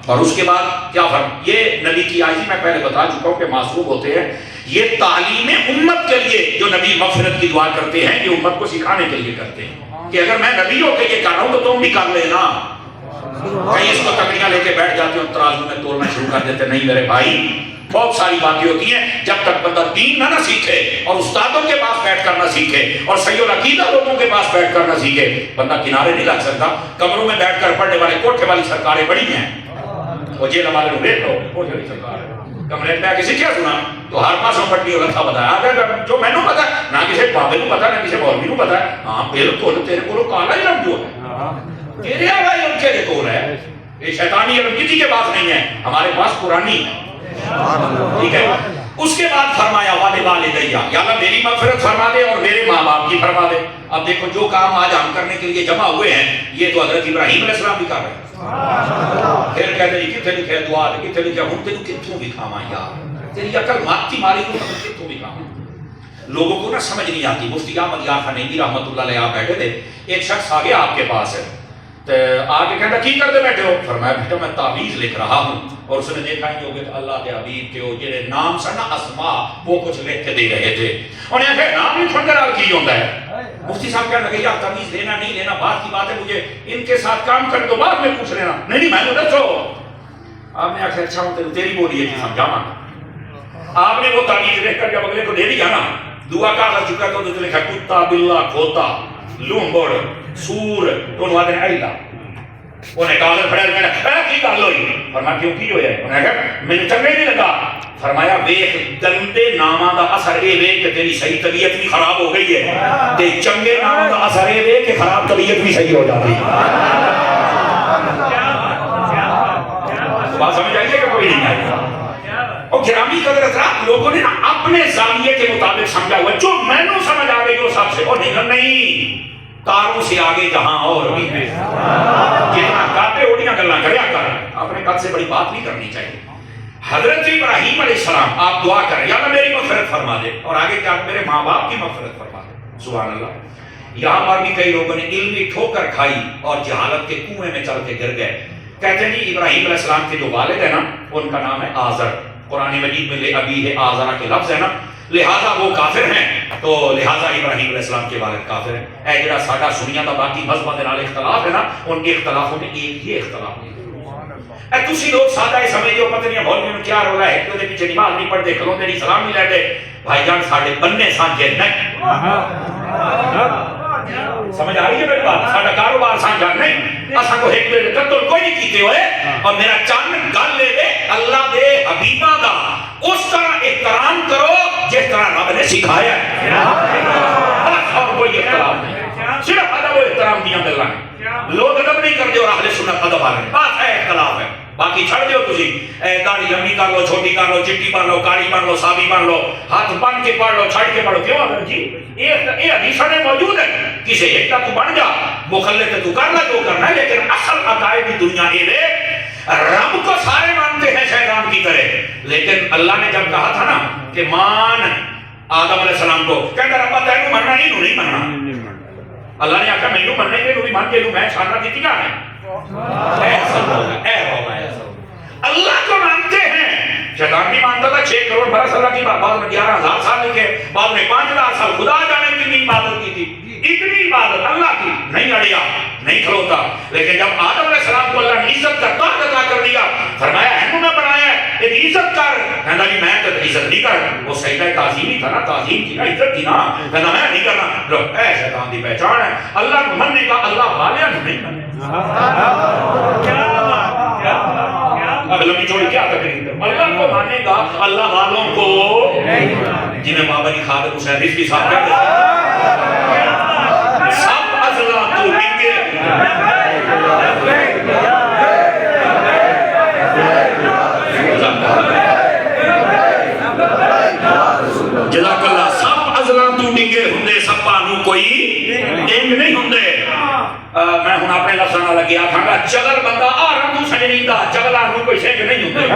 اور اس کے بعد کیا فرما؟ یہ نبی کی عاجزی میں پہلے بتا چکا ہوں کہ معصوم ہوتے ہیں، یہ تعلیم امت کے لیے جو نبی مغفرت کی دعا کرتے ہیں یہ امت کو سکھانے کے لیے کرتے ہیں کہ اگر میں نبی ہو کے یہ کر رہا ہوں تو تم بھی کر لینا۔ کہیں اس کو تکڑیاں لے کے بیٹھ جاتے ہیں، ترازو میں تولنا شروع کر دیتے ہیں، نہیں میرے بھائی بہت ساری باتیں ہوتی ہیں، جب تک بندہ دین نہ سیکھے اور استادوں کے پاس بیٹھ کر نہ سیکھے اور صحیح العقیدہ لوگوں کے پاس بیٹھ کر نہ سیکھے، بندہ کنارے نہیں لگ سکتا۔ کمروں میں بیٹھ کر پڑھنے والے کوٹھے والی سرکاریں بڑی ہیں، وہ جیل والے لوگ دیکھ لو کوٹھے والی سرکار ہے، کمرے میں کسی کیا سنا تو ہر پاسوں پٹی اور لکھا بتایا اگر جو میں نے پتا نہ کسی بابے کو پتا نہ کسی مولوی کو پتا ہے، ہاں بالکل تیرے کو کالا علم جو ہے تیرے والا علم تیرے کو ہے، یہ شیطانی علم کسی کے پاس نہیں ہے، ہمارے پاس قرآنی ہے، ٹھیک ہے۔ اس کے بعد فرمایا والدیہ، یا اللہ میری مغفرت فرما دے اور میرے ماں باپ کی فرما دے۔ اب دیکھو جو کام آج ہم کرنے کے لیے جمع ہوئے ہیں یہ تو حضرت ابراہیم علیہ السلام بھی کر رہے ہیں، پھر کہتے ہیں کتنے لکھے دعا کتنے لکھے ہوں تیرے کتوں بھی کھاواں یار، تیری عقل مات کی ماری کو کتوں بھی کھاواں۔ لوگوں کو نہ سمجھ نہیں آتی۔ مفتی احمد یار خنیمی رحمۃ اللہ علیہ آپ بیٹھے تھے، ایک شخص آ گیا آپ کے پاس ہے تو آگے کہتا کی کرتے بیٹھے ہو؟ فرمایا بیٹا میں تعویذ لکھ رہا ہوں، اور اس نے دیکھا ہی ہوگا کہ اللہ کے حبیب کے جڑے نام سن نا اسما وہ کچھ لکھ کے دے رہے تھے، انہیں کہا نام نہیں چھوڑ کر کی ہوتا ہے۔ مفتی صاحب کہنے لگے یار تعویذ لینا نہیں لینا بات کی بات ہے، مجھے ان کے ساتھ کام کرنے تو بعد میں پوچھ لینا۔ نہیں میں نے دسو۔ آپ نے آخر اچھا ہوں تیری بولی ہے سمجھانا۔ آپ نے وہ تعویذ لکھ کر جب اگلے کو دے دیا نا، دعا کا لفظ چکا تو لکھا کتا بلا کھوتا لومبڑ سور تو انہوں نے ایلا انہیں کہا پڑھا میں نے کی گل ہوئی؟ فرمایا کیوں کی ہویا ہے؟ انہیں کہا مجھے چنگے نہیں لگا۔ فرمایا ویکھ گندے ناماں دا اثر اے ویکھ کہ تیری صحیح طبیعت بھی خراب ہو گئی ہے، تے چنگے ناماں دا اثر اے ویکھ کہ خراب طبیعت بھی صحیح ہو جاتی ہے۔ بات سمجھ آئیے کہ کوئی نہیں آئی؟ اور گرامی قدر حضرات لوگوں نے نا اپنے زاویے کے مطابق سمجھا ہوا جو میں نے سمجھ آ گئی وہ سب سے، اور نہیں تاروں سے آگے جہاں اور بھی ہے، جتنا کاتے اوڑیاں گلاں کریا کر، اپنے قد سے بڑی بات نہیں کرنی چاہیے۔ حضرت ابراہیم علیہ السلام آپ دعا کریں یا اللہ میری مغفرت فرما دے اور آگے کیا میرے ماں باپ کی مغفرت فرما دے۔ سبحان اللہ۔ یہاں پر بھی کئی لوگوں نے علمی ٹھوکر کھائی اور جہالت کے کنویں میں چل کے گر گئے۔ کہتے ہیں جی ابراہیم علیہ السلام کے جو والد ہیں نا ان کا نام ہے آزر، قرآن مجید میں لے ابی ہے آزرہ کے لفظ ہے نا، لہذا وہ کافر ہیں تو لہذا ابراہیم علیہ السلام کے والد کافر ہیں۔ اے جڑا ساڈا سنیاں دا باقی مذہباں دے نال اختلاف ہے نا ان کے اختلافوں میں ایک ہی اختلاف نہیں۔ اے تسی لوگ سادہ سمجھو پتہ نہیں مولوی میں کیا رولا ہے، کہ پیچھے نماز نہیں پڑھتے کھلوتے نہیں سلام نہیں لیتے، بھائی جان ساڈے بننے سانجے نہیں۔ سمجھ آ رہی ہے میری بات؟ ساڈا کاروبار سانجا نہیں، اساں کو ایک دوسرے قتل کوئی نہیں کیتے ہوئے، اور میرا چند گل لے دے اللہ دے حبیباں دا اس طرح احترام کرو جس طرح رب نے سکھایا ہے۔ اختلاف نہیں، صرف ادب و احترام دیا گلا ہے. لوگ ادب نہیں کرتے اور اہل سنت ادب آ رہے ہیں، بات ہے اختلاف ہے. باقی چھڑ دیو تسی داڑھی لمبی کر لو، چھوٹی کر لو، چٹی پڑھ لو، کالی پڑھ لو، سابی پڑھ لو، ہاتھ بن کے پڑھ لو، چھڑ کے پڑھو، کیوں اگر جی یہ حدیث میں موجود ہے. کسی ایک کا تو بن جا، مخلف تو کرنا جو کرنا ہے، لیکن اصل عقائد کی دنیا یہ ہے رب کو سارے مانتے ہیں شیطان کی طرح. لیکن اللہ نے جب کہا تھا نا کہ مان آدم علیہ السلام کو، کہتا ربا تینوں مننا نہیں مننا. اللہ نے آخر مینوں مننے کے بھی مان کے میں شانہ دیتی کیا ہے. اللہ کو مانتے ہیں، شیطان بھی مانتا تھا 6 کروڑ برس اللہ کی بعد میں 11,000 سال لکھے، بعد میں 5,000 سال. خدا جانے کتنی عبادت کی تھی، اتنی عبادت اللہ کی نہیں اڑیا نہیں کھلوتا. لیکن جب آدم علیہ السلام کو اللہ نے عزت کا تاج عطا کر دیا، فرمایا ہے میں بنایا ہے ایک عزت کر، کہنا جی میں تو عزت نہیں کر. وہ سجدہ تعظیم ہی تھا نا، تعظیم تھی نا، عزت تھی نا، کہنا میں نہیں کرنا. لو اے شیطان دی پہچان ہے اللہ کو مننے کا، اللہ والے نہیں مننے. اب لمبی چوڑی کیا تقریر، اللہ کو ماننے کا اللہ والوں کو، جنہیں بابا جی خادم حسین رضوی صاحب کہتے ہیں سب ازلا تو ڈنگے. جزاک اللہ. سب ازلا تو ڈنگے ہندے، سب نو کوئی ڈنگ نہیں ہندے. میں ہوں اپنے لفظوں نال لگیا تھا گا چگل بندہ آ رہا تو سجنی دا چگلا نو کوئی سنگ نہیں ہوندے.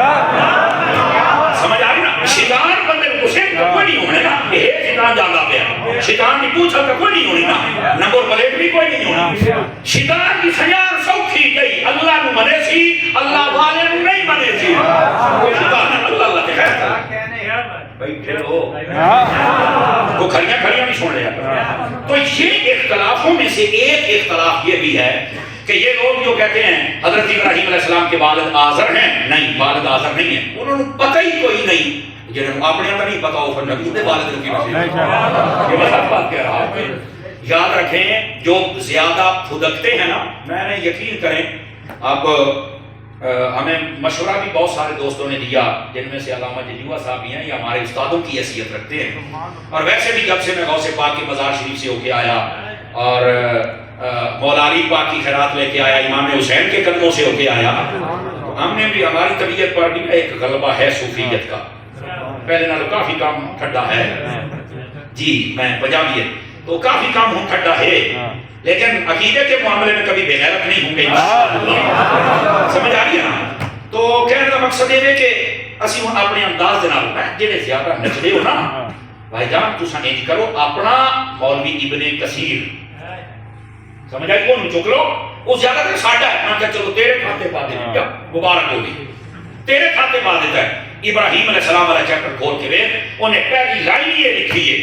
سمجھ آ رہی نا، شیطان بندے کو سنگ کوئی نہیں ہونے نا. یہ شیطان جانا پیا، شیطان کی پوچھا تو کوئی نہیں ہونی نا، نمبر پلیٹ بھی کوئی نہیں ہونی. شیطان کی سیان سوکھی گئی، اللہ نو منے سی، اللہ والے نو نہیں منے سی. شیطان اللہ اللہ کے خیر بیٹھے ہو وہ کھڑیاں نہیں چھوڑ لیا. تو یہ اختلافوں میں سے ایک اختلاف یہ بھی ہے کہ یہ لوگ جو کہتے ہیں حضرت ابراہیم علیہ السلام کے والد آزر ہیں، نہیں والد آزر نہیں ہیں. انہوں نے پتہ ہی کوئی نہیں، جنہوں اپنے اندر نہیں پتا ہو نبی کے والد کی وجہ یہ بات بات کہہ رہا ہوں. یاد رکھیں جو زیادہ پھدکتے ہیں نا، میں نے یقین کریں اب ہمیں مشورہ بھی بہت سارے دوستوں نے دیا، جن میں سے علامہ جلیوہ صاحب بھی ہیں، یہ ہمارے استادوں کی حیثیت رکھتے ہیں. اور ویسے بھی جب سے میں غوث پاک کے مزار شریف سے ہو کے آیا اور مولا علی پاک کی خیرات لے کے آیا، امام حسین کے قدموں سے ہو کے آیا، ہم نے بھی ہماری طبیعت پر بھی ایک غلبہ ہے صوفیت کا. پہلے نہ تو کافی کام ٹھڈا ہے جی، میں پنجابی ہے تو کافی کام ہوں ٹھڈا ہے، لیکن عقیدے کے معاملے میں کبھی بے غیرت نہیں ہوں گے. سمجھ آ رہی ہے نا. تو کہنے کا مقصد یہ ہے کہ اسی ہوں اپنے انداز دے نال جڑے زیادہ نچدے ہو نا بھائی جان، تساں انج کرو اپنا مولوی ابن کثیر سمجھ آئی کون چک لو، وہ زیادہ تر ساڈا ہے. میں کہا چلو تیرے کھاتے پا دے، مبارک ہوگی تیرے کھاتے پا دیتا ہے. ابراہیم علیہ السلام والا چیپٹر کھول کے ویکھ، انہیں پہلی لائن یہ لکھی ہے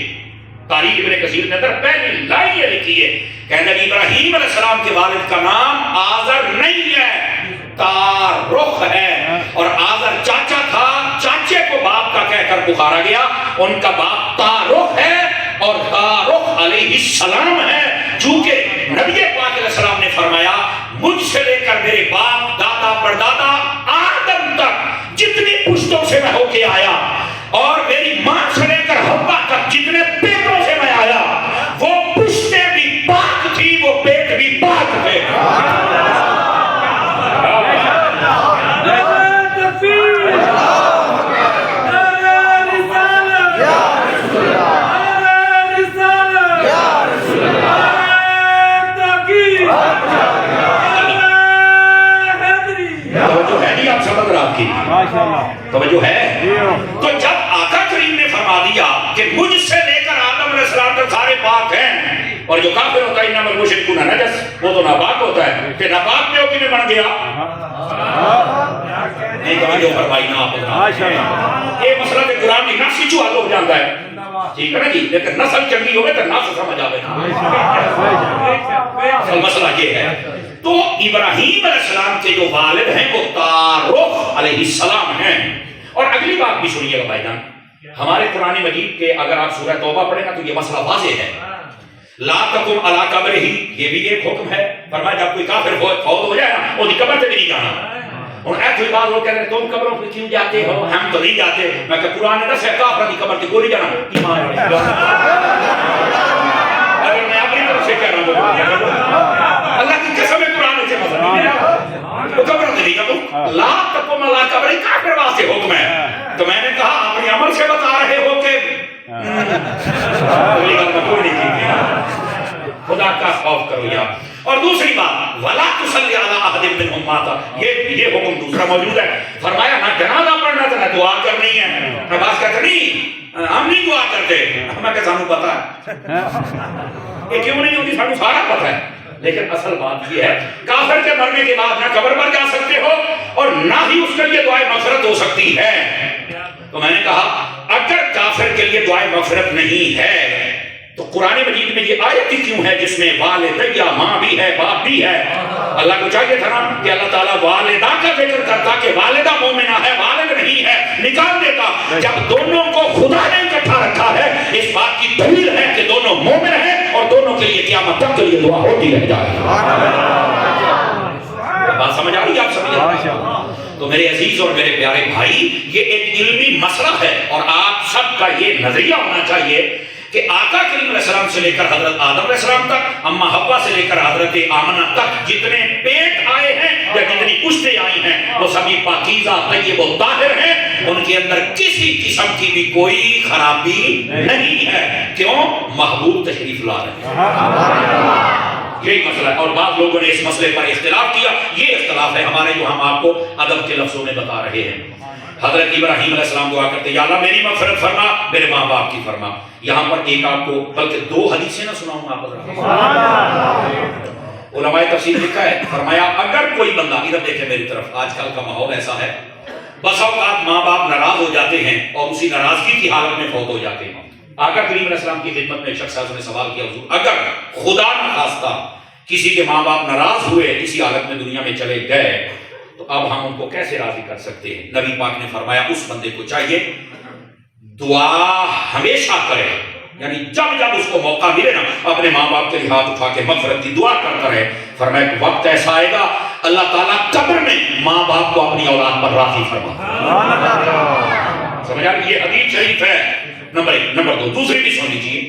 تاریخ ابن کثیر کے اندر، پہلی لائن یہ لکھی ہے کہنے لگی ابراہیم علیہ السلام کے والد کا نام آزر نہیں ہے، تارخ ہے. اور آزر چاچا تھا، چاچے کو باپ کا کہہ کر پکارا گیا، ان کا باپ تارخ ہے اور تارخ علیہ السلام ہے. چونکہ نبی پاک علیہ السلام نے فرمایا مجھ سے لے کر میرے باپ دادا پردادا آدم تک جتنی پشتوں سے میں ہو کے آیا، اور میری ماں سے لے کر حوا تک جتنے پیٹوں سے میں آیا، وہ پشتیں بھی پاک تھی، وہ پیٹ بھی پاک تھے. توجہ ہے. تو جب آقا کریم نے فرما دیا کہ مجھ سے لے کر آدم علیہ السلام تک سارے پاک ہیں، اور جو کافر ہوتا ہے انما المشرکون نجس، وہ تو ناپاک ہوتا ہے، کہ ناپاک میں ہو کہ بن گیا نہیں. توجہ فرمائی نا آپ، یہ مسئلہ کہ قرآن کی نفس ہی حل ہو جاتا ہے، ٹھیک ہے نا جی. لیکن نسل چنگی ہوگی تو نفس سمجھ آئے نا. مسئلہ یہ ہے. تو ابراہیم علیہ السلام کے جو والد ہیں وہ تارخ علیہ السلام ہیں. اور اگلی بات بھی سنیے گا بھائی جان، ہمارے قرآن مجید کے اگر آپ سورہ توبہ پڑھیں گا تو یہ مسئلہ واضح ہے. لا تقم علی قبرہ، یہ بھی ایک حکم ہے. فرمایا جب کوئی کافر فوت ہو جائے نا، وہ قبر پہ بھی نہیں جانا. اور ایک کوئی بات لوگ کہتے ہیں تم قبروں پہ کیوں جاتے ہو؟ ہم تو نہیں جاتے. میں کہ قرآن نے دس ہے کافر کی قبر کی گولی جانا ایمان. اگر میں اپنی اللہ کی قسم ہے قرآن سے مزہ نہیں آیا وہ قبر نہیں کا لا تقم علی قبر کافر واسطے حکم ہے تو میں نے کہا اپنے عمل سے بتا رہے ہو کہ کوئی نہیں کی خدا کا خوف کرو یا اور دوسری بات ولا تصلی علی احد منهم مات یہ حکم دوسرا موجود ہے فرمایا نہ جنازہ پڑھنا تھا نہ دعا کرنی ہے نماز کہتے نہیں ہم نہیں دعا کرتے ہمیں کہ سانو پتا ہے یہ کیوں نہیں ہوتی سانو سارا پتا ہے لیکن اصل بات یہ ہے کافر کے مرنے کے بعد نہ قبر پر جا سکتے ہو اور نہ ہی اس کے لیے دعائے مغفرت ہو سکتی ہے تو میں نے کہا اگر کافر کے لیے دعائے مغفرت نہیں ہے تو قرآن مجید میں یہ آیت کیوں ہے جس میں والدہ ماں بھی ہے باپ بھی ہے اللہ کو چاہیے تھا نا کہ اللہ تعالیٰ والدہ کا ذکر کرتا کہ والدہ مومنہ ہے والد نہیں ہے نکال دیتا جب دونوں کو خدا نے اکٹھا رکھا ہے اس بات کی دلیل ہے کہ دونوں مومن ہیں اور دونوں کے لیے قیامت تک کے لیے دعا ہوتی رہ جائے بات سمجھ آ رہی ہے آپ سمجھ تو میرے عزیز اور میرے پیارے بھائی یہ ایک علمی مسئلہ ہے اور آپ سب کا یہ نظریہ ہونا چاہیے کہ آقا کریم علیہ السلام سے لے کر حضرت آدم علیہ السلام تک اما حوا سے لے کر حضرت آمنہ تک جتنے پیٹ آئے ہیں یا جتنی پشتیں آئی ہیں وہ سبھی پاکیزہ طیب و طاہر ہیں ان کے اندر کسی قسم کی بھی کوئی خرابی نہیں ہے کیوں محبوب تشریف لا رہے ہیں یہی مسئلہ ہے اور بعض لوگوں نے اس مسئلے پر اختلاف کیا یہ اختلاف ہے ہمارے جو ہم آپ کو ادب کے لفظوں میں بتا رہے ہیں حضرت ابراہیم علیہ السلام دعا کرتے یا اللہ میری مغفرت فرما میرے ماں باپ کی فرما یہاں پر ایک آپ کو بلکہ دو حدیثیں نہ سناؤں آپ علماء تفسیر لکھا ہے فرمایا اگر کوئی بندہ ادھر دیکھے میری طرف آج کل کا ماحول ایسا ہے بس اوقات ماں باپ ناراض ہو جاتے ہیں اور اسی ناراضگی کی حالت میں فوت ہو جاتے ہیں آقا کریم علیہ السلام کی خدمت میں ایک شخص نے سوال کیا حضور اگر خدا نخواستہ کسی کے ماں باپ ناراض ہوئے اسی حالت میں دنیا میں چلے گئے تو اب ہم ان کو کیسے راضی کر سکتے ہیں نبی پاک نے فرمایا اس بندے کو چاہیے دعا ہمیشہ کرے یعنی جب جب اس کو موقع ملے نا اپنے ماں باپ کے لیے ہاتھ اٹھا کے مغفرت کی دعا کرتا رہے فرمایا کہ وقت ایسا آئے گا اللہ تعالیٰ قبر میں ماں باپ کو اپنی اولاد پر راضی فرما سمجھ آ رہی یہ حدیث شریف ہے نمبر 1 نمبر 2 دوسری بھی سن لیجیے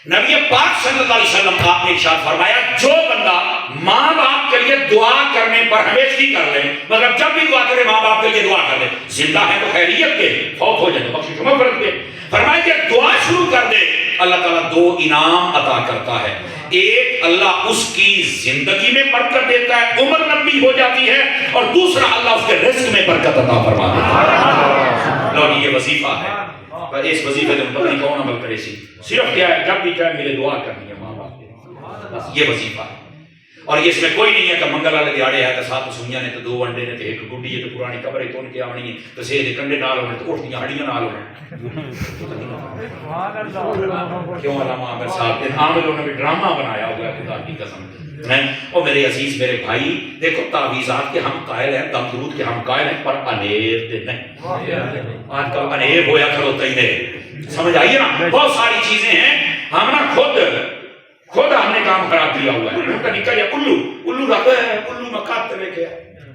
نبی پاک صلی اللہ علیہ وسلم آپ نے ارشاد فرمایا جو بندہ ماں باپ کے لیے دعا کرنے پر ہمیشگی کر لے مطلب جب بھی دعا کرے ماں باپ کے لیے دعا کر لے زندہ ہے تو خیریت کے فوت ہو جائے تو بخشش و مغفرت کے فرمایا کہ دعا شروع کر دے اللہ تعالیٰ 2 انعام عطا کرتا ہے ایک اللہ اس کی زندگی میں برکت دیتا ہے عمر لمبی ہو جاتی ہے اور دوسرا اللہ اس کے رزق میں برکت عطا فرما دیتا ہے لو یہ وظیفہ ہے پر اس وظیفے میں پتہ نہیں کون عمل کرے صرف کیا ہے جب بھی چاہے میرے دعا کرنی ہے ماں باپ کے بس یہ وظیفہ ہے اور اس میں کوئی نہیں ہے کہ منگل والے دیہڑے ہے تو 7 سوئیاں نے تو 2 انڈے نے تو 1 گڈی ہے تو پرانی قبر تو ان کے آنی ہے تو سیدھے کنڈے نال ہونے تو اٹھتی ہڈیاں نال ہونے کیوں علامہ عامر صاحب نے عام لوگوں نے بھی ڈرامہ بنایا ہوا ہے خدا کی قسم اور میرے عزیز میرے بھائی دیکھو تعویذات کے ہم قائل ہیں دم درود کے ہم قائل ہیں پر انیر دے نہیں آج کل انیر ہویا کرو تینے سمجھ آئیے نا بہت ساری چیزیں ہیں ہم نا خود ہم نے کام خراب کیا ہوا ہے ان کا نکل یا الو رکھا ہے الو مکات لے کے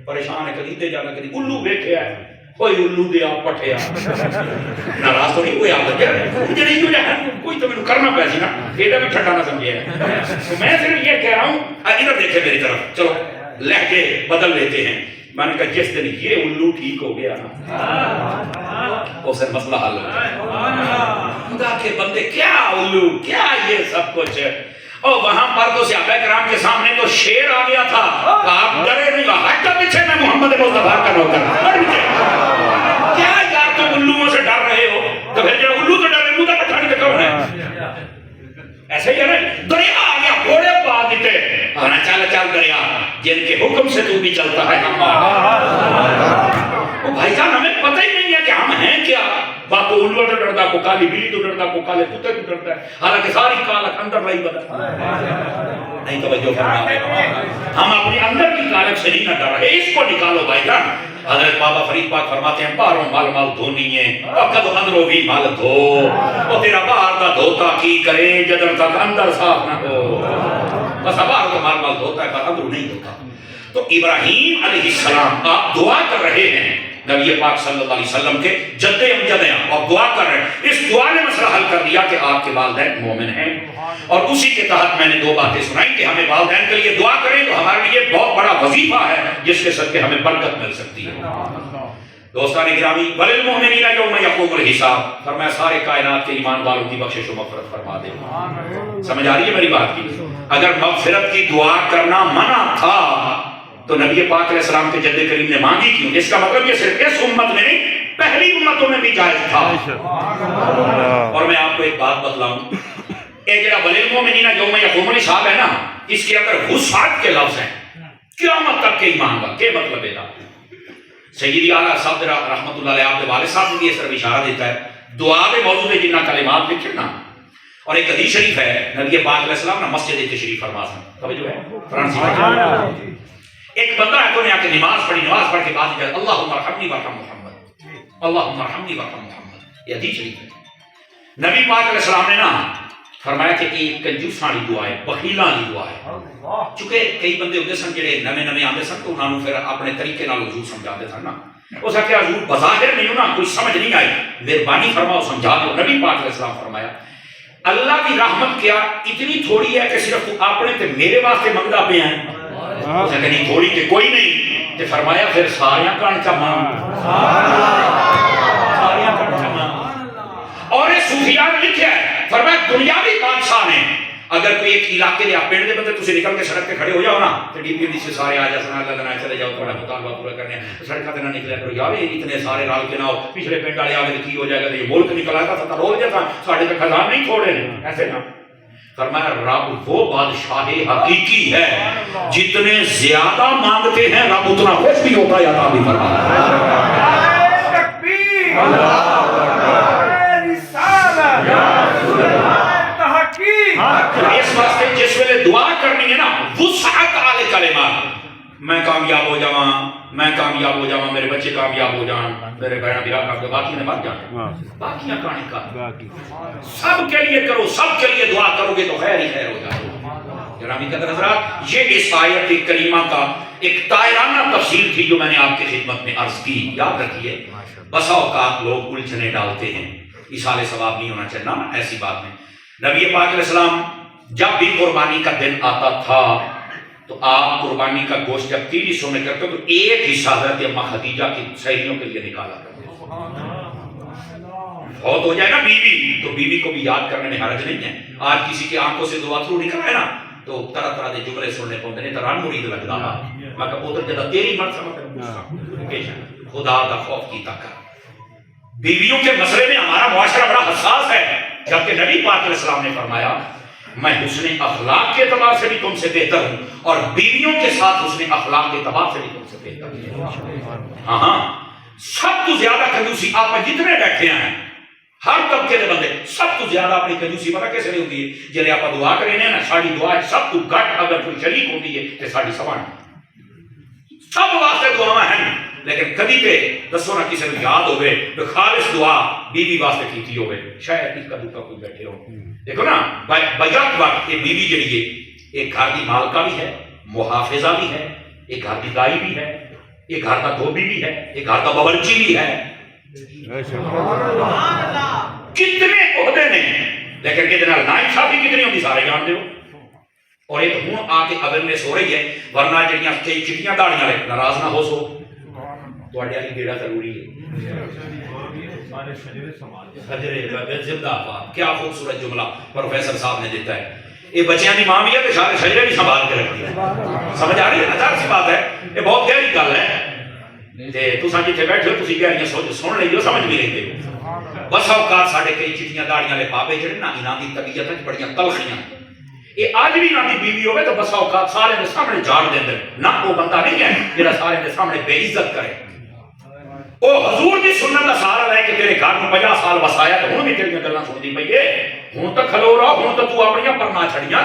پریشان ہے کدی دے جانا کدی الو بیٹھے ہے کوئی الو دیا پٹھیا ناراض تو نہیں کوئی آپ لگیا مجھے نہیں تو جانا کوئی تو میں کرنا پیسی نا ایڈا بھی ٹھنڈا نہ سمجھے تو میں صرف یہ کہہ رہا ہوں ادھر دیکھے میری طرف چلو لہجے بدل لیتے ہیں میں نے کہا جس دن یہ الو ٹھیک ہو گیا نا اس سے مسئلہ حل ہو گیا خدا کے بندے کیا الو کیا یہ سب کچھ اور وہاں پر تو صحابہ کرام کے سامنے تو شیر آ گیا تھا آپ ڈرے نہیں ہٹ کا پیچھے میں محمد مصطفیٰ کا نوکر کیا یار تم الوؤں سے ڈر رہے ہو تو پھر جو الو تو ڈرے مدہ پٹھا نہیں کون ہے ایسے ہی ہے دریا آ گیا گھوڑے پا دیتے آنا چال چال دریا جن کے حکم سے تو بھی چلتا ہے ہم بھائی جان ہمیں پتہ ہی نہیں ہے کہ ہم ہیں کیا باقو الوہ تو ڈردا کو کالی بلی تو ڈردا کو کالے کتے تو ڈردا ہے حالانکہ ساری کالک اندر رہی بدل نہیں توجہ فرما ہے ہم اپنے اندر کی کالک سے نہیں نہ ڈر رہے اس کو نکالو بھائی جان حضرت بابا فرید پاک فرماتے ہیں باہروں مال مال دھونی ہے وقت اندروں بھی مال دھو وہ تیرا باہر کا دھوتا کی کرے جدر تک اندر صاف نہ ہو بس باہر کا مال دھوتا ہے پر اندروں نہیں دھوتا تو ابراہیم علیہ السلام آپ دعا کر رہے ہیں نبی پاک صلی اللہ علیہ وسلم کے جد امجد ہیں اور دعا کر رہے ہیں. اس دعا نے مسئلہ حل کر دیا کہ آپ کے والدین مومن ہیں. اور اسی کے تحت میں نے دو باتیں سنائی کہ ہمیں والدین کے لیے دعا کریں تو ہمارے لیے بہت بڑا وظیفہ ہے جس کے صدقے ہمیں برکت مل سکتی ہے. دوستان گرامی وللمؤمنین یوم یقوم الحساب، فرمایا سارے کائنات کے ایمان والوں کی بخشش و مغفرت فرما دے. سمجھ آ رہی ہے میری بات کی؟ اگر مغفرت کی دعا کرنا منع تھا تو نبی پاک علیہ السلام کے جد کریم نے مانگی کیوں؟ اس کا مطلب یہ صرف اس امت میں نہیں پہلی امتوں میں بھی جائز تھا. اور میں آپ کو ایک بات بتلاؤں، ایک جگہ وللمؤمنین یوم یقوم الحساب ہے نا، اس کے اندر وسعت کے لفظ ہیں، قیامت تک کے ایمان کا کیا مطلب ہے؟ سیدی اعلیٰ صاحب رحمۃ اللہ علیہ آپ کے والد صاحب نے بھی اس طرف اشارہ دیتا ہے. دعا کے موضوع ہے جنہ کلمات لکھے نا. اور ایک حدیث شریف ہے نبی پاک علیہ السلام نے مسجد تشریف فرما سن توجہ ہے فرانسی ایک بندہ ہے تو نے آ کے نماز پڑھ کے بعد کہا اللہم ارحمنی وارحم محمد، اللہم ارحمنی وارحم محمد. یہ حدیث شریف ہے. نبی پاک علیہ السلام نے نا فرمایا کہ ایک کنجوساں والی دعا ہے، بخیلاں والی دعا ہے. چونکہ کئی بندے ہوتے سن جڑے نویں آتے سن تو انہوں پھر اپنے طریقے نال حضور سمجھاتے سن نا. اس کا کیا حضور بظاہر نہیں نا کوئی سمجھ نہیں آئی، مہربانی فرماؤ سمجھا دو. نبی پاک علیہ السلام فرمایا اللہ کی رحمت کیا اتنی تھوڑی ہے کہ صرف تو اپنے تے میرے واسطے منگدا پیا ہے. اس نے کہا تھوڑی کہ کوئی نہیں. تے فرمایا پھر ساریاں کان چا مانگ، ساریاں کان چا مانگ. اور یہ صوفیاء نے لکھا ہے، فرمایا دنیاوی بادشاہ نے اگر کوئی ایک علاقے دے آپ پنڈ دے بندے تسی نکل کے سڑک تے کھڑے ہو جاؤ نا تے ڈی پی ڈی سے سارے آ جا سنا اللہ دنا چلے جاؤ تھوڑا مطالبہ پورا کرنے سڑکاں تے نہ نکلیا کرو یار اتنے سارے رال کے نہ ہو پچھلے پنڈ والے آگے کی ہو جائے گا یہ ملک نکل آتا تھا رول جاتا ساڈے تے خزان نہیں چھوڑے ایسے نہ. فرمایا رب وہ بادشاہ حقیقی ہے جتنے زیادہ مانگتے ہیں رب اتنا خوش بھی ہوتا ہے عطا بھی فرماتا ہے. تکبیر اللہ اس واسطے جس ویلے دعا کرنی ہے نا وسعت آل کلمات، میں کامیاب ہو جاواں، میں کامیاب ہو جاواں، میرے بچے کامیاب ہو جان، میرے بہن بیاہ کر دو، باقی نے مر جانا، باقیاں کہانی کا سب کے لیے کرو، سب کے لیے دعا کرو گے تو خیر ہی خیر ہو جائے. جنابی قدر حضرات یہ اس آیت کریمہ کا ایک طائرانہ تفسیر تھی جو میں نے آپ کی خدمت میں عرض کی. یاد رکھیے بسا اوقات لوگ الجھنے ڈالتے ہیں، ایصال ثواب نہیں ہونا چاہیے نا ایسی بات نہیں. نبی پاک علیہ السلام جب بھی قربانی کا دن آتا تھا تو آپ قربانی کا گوشت جب 3 حصوں میں کرتے تو ایک حصہ حضرت اماں خدیجہ کی سہیلیوں کے لیے نکالا کرتے. بہت ہو جائے نا بیوی تو بیوی کو بھی یاد کرنے میں حرج نہیں ہے. آج کسی کی آنکھوں سے دعا تھرو نکل ہے نا تو طرح طرح کے جملے سننے پاؤندے نے تران مرید لگدا میں کہ پوتر جدا تیری مرضی خدا کا خوف کیتا کر. بیویوں کے مسئلے میں ہمارا معاشرہ بڑا حساس ہے، جبکہ نبی پاک علیہ السلام نے فرمایا میں حسن اخلاق کے اعتبار سے بھی تم سے بہتر ہوں اور بیویوں کے ساتھ حسن اخلاق کے اعتبار سے بھی تم سے بہتر ہوں. ہاں سب تو زیادہ کنجوسی آپ میں جتنے بیٹھے ہیں ہر طبقے کے بندے سب تو زیادہ اپنی کنجوسی پتہ کیسے نہیں ہوتی ہے جلے آپ دعا کریں نا ساری دعا سب تو گھٹ اگر کوئی شریک ہوتی ہے تو ساری سوان سب واسطے دعا ہیں لیکن کبھی تے دسو نہ کسی کو یاد ہوئے تو خالص دعا بیوی واسطے کیتی ہوئے شاید اس کا دوکا کوئی بیٹھے ہو. دیکھو نا بیات وقت یہ بیوی جڑی ہے ایک گھر کی مالکہ بھی ہے، محافظہ بھی ہے، ایک گھر کی دائی بھی ہے، ایک گھر کا دھوبی بھی ہے، ایک گھر کا باورچی بھی ہے. کتنے عہدے نے لیکن یہ ناانصافی کتنی ہوتی سارے جانتے ہو. اور ایک ہوں آ کے اویئرنیس ہو رہی ہے ورنہ جڑیاں کئی چٹیاں داڑیاں لے ناراض نہ ہو سو تواڈے والی بیڑا ضروری ہے. زندہ باد کیا خوبصورت جملہ پروفیسر صاحب نے دیتا ہے. یہ بچیاں دی ماں بھی ہے تو سارے شجرے بھی سنبھال کے رکھتی ہے. سمجھ آ رہی ہے نا ظاہر سی بات ہے یہ بہت گہری گل ہے تے تساں جتھے بیٹھے ہو تسی گہریاں سن لئی ہو سمجھ بھی لیندے ہو. بس اوقات ساڈے کئی چٹیاں داڑیاں والے بابے جڑے نا انہاں دی طبیعت وچ بڑیاں تلخیاں یہ آج بھی نہ دی بیوی ہوئے تو بس اوقات سارے دے سامنے جاڑ دیں دے نہ وہ بندہ نہیں ہے جڑا سارے دے سامنے بے عزت کرے. وہ حضور دی سنت دا سہارا لے کے تیرے گھر میں 50 سال وسایا تو ہن بھی تیریاں گلاں سنਦੀ پئی ہے. ہن تو کھلو رہا ہن تو تو اپنیاں پرنا چھڑیاں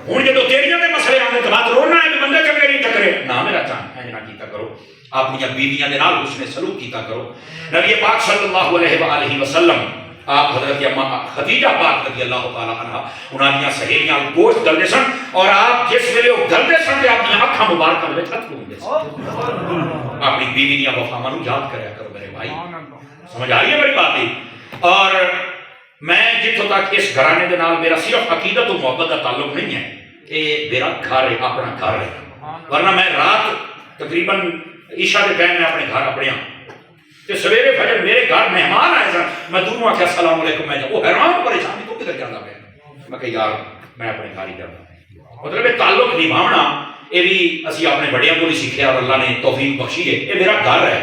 ہن جدوں تیریاں دے مسئلے آندے تے بات رونا ہے کہ بندے چنگے نہیں ٹکرے نہ میرا چان ایں نہ کیتا کرو. اپنی بیویاں دے نال اس نے سلوک کیتا کرو. نبی پاک صلی اللہ علیہ وآلہ وسلم آپ حضرت اما خدیجہ پاک رضی اللہ تعالیٰ عنہ انہاں دیاں سہیلیاں گوشت گلدے سن اور آپ جس ویلے وہ گلدے سن تے اپنی اکھاں مبارکاں وچ ہتھ دھوندے سن. اپنی بیوی دیاں وفاواں نوں یاد کریا کرو میرے بھائی. سمجھ آ رہی ہے میری بات؟ اور میں جتوں تک اس گھرانے دے نال میرا صرف عقیدت و محبت کا تعلق نہیں ہے، یہ میرا گھر ہے، اپنا گھر ہے. ورنہ میں رات تقریباً عشاء کے ٹائم میں اپنے گھر اپنے تے سویرے فجر میرے گھر مہمان آئے سن، میں دونوں آخیا السلام علیکم، میں وہ حیران پریشان تو کدھر جانا پیا، میں کہ یار میں اپنے گھر ہی جانا. مطلب یہ تعلق نبھاونا یہ بھی اسی اپنے بڑیاں کو سیکھیا اور اللہ نے توفیق بخشی ہے. یہ میرا گھر ہے.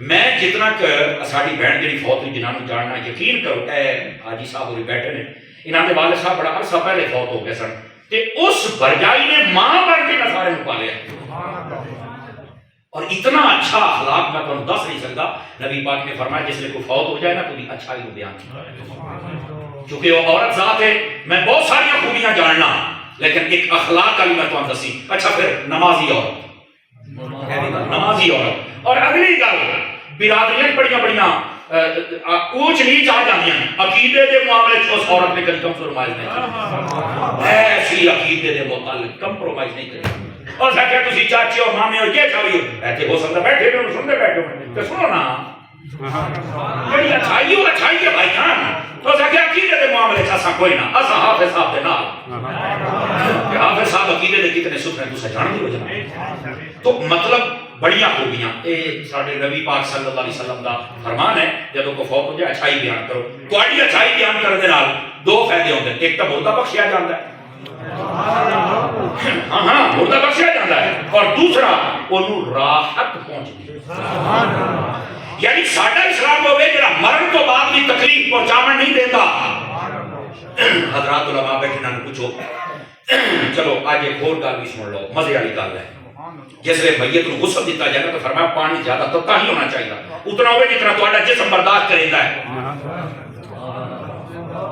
میں جتنا ساری بہن جی فوت ہوئی جنہوں نے جاننا یقین کرو، اے حاجی صاحب ہوئی بیٹھے نے، انہوں نے والد صاحب بڑا عرصہ پہلے فوت ہو گئے سن تے اس برجائی نے ماں بن کے سارے پالیا. اور اتنا اچھا اخلاق میں تمہیں دس نہیں سکتا. نبی پاک نے فرمایا جس لئے کوئی فوت ہو جائے نا تو بھی اچھا ہی بیان کی، چونکہ وہ عورت ذات ہے. میں بہت ساری خوبیاں جاننا لیکن ایک اخلاق والی میں تمہیں دسی. اچھا پھر نمازی عورت، نمازی عورت. اور اگلی گل برادریاں بڑیاں بڑیاں اونچ نیچ آ جاتی ہیں، عقیدے دے معاملے اس عورت نے کبھی کمپرومائز نہیں کی، ایسی عقیدے دے متعلق کمپرومائز نہیں کی. اور سکھا تسی چاچے اور مامے اور یہ کھاوی ہو ایسے ہو سکتا بیٹھے ہوئے سنتے بیٹھے ہوئے تو سنو نا بڑی اچھائی ہو اچھائی ہے بھائی جان. تو سکھا عقیدے دے معاملے چاسا کوئی نہ اسا حافظ صاحب دے نال کہ حافظ صاحب عقیدے دے کتنے ستھرے تسا جان دی ہو جانا. تو مطلب بڑیاں خوبیاں اے ساڈے نبی پاک صلی اللہ علیہ وسلم دا فرمان ہے جدوں کو فوت ہو جائے اچھائی بیان کرو. تہاڈی اچھائی بیان کرنے دے نال دو فائدے ہوندے ہیں. ایک تو مردہ بخشیا جاندا ہے، ہاں مردہ بخشیا جاتا ہے، اور دوسرا انہوں راحت پہنچتی ہے. یعنی ساڈا اسلام ہوئے جڑا مرن تو بعد بھی تکلیف پہنچاون نہیں دیتا. حضرات علماء بیٹھے نہ پوچھو. چلو آج ایک اور گل بھی سن لو، مزے والی گل ہے. جس ویلے میت نوں غسل دیتا جائے تو فرمایا پانی زیادہ تتا ہی ہونا چاہیے، اتنا ہوئے جتنا تہاڈا جسم برداشت کریندا ہے.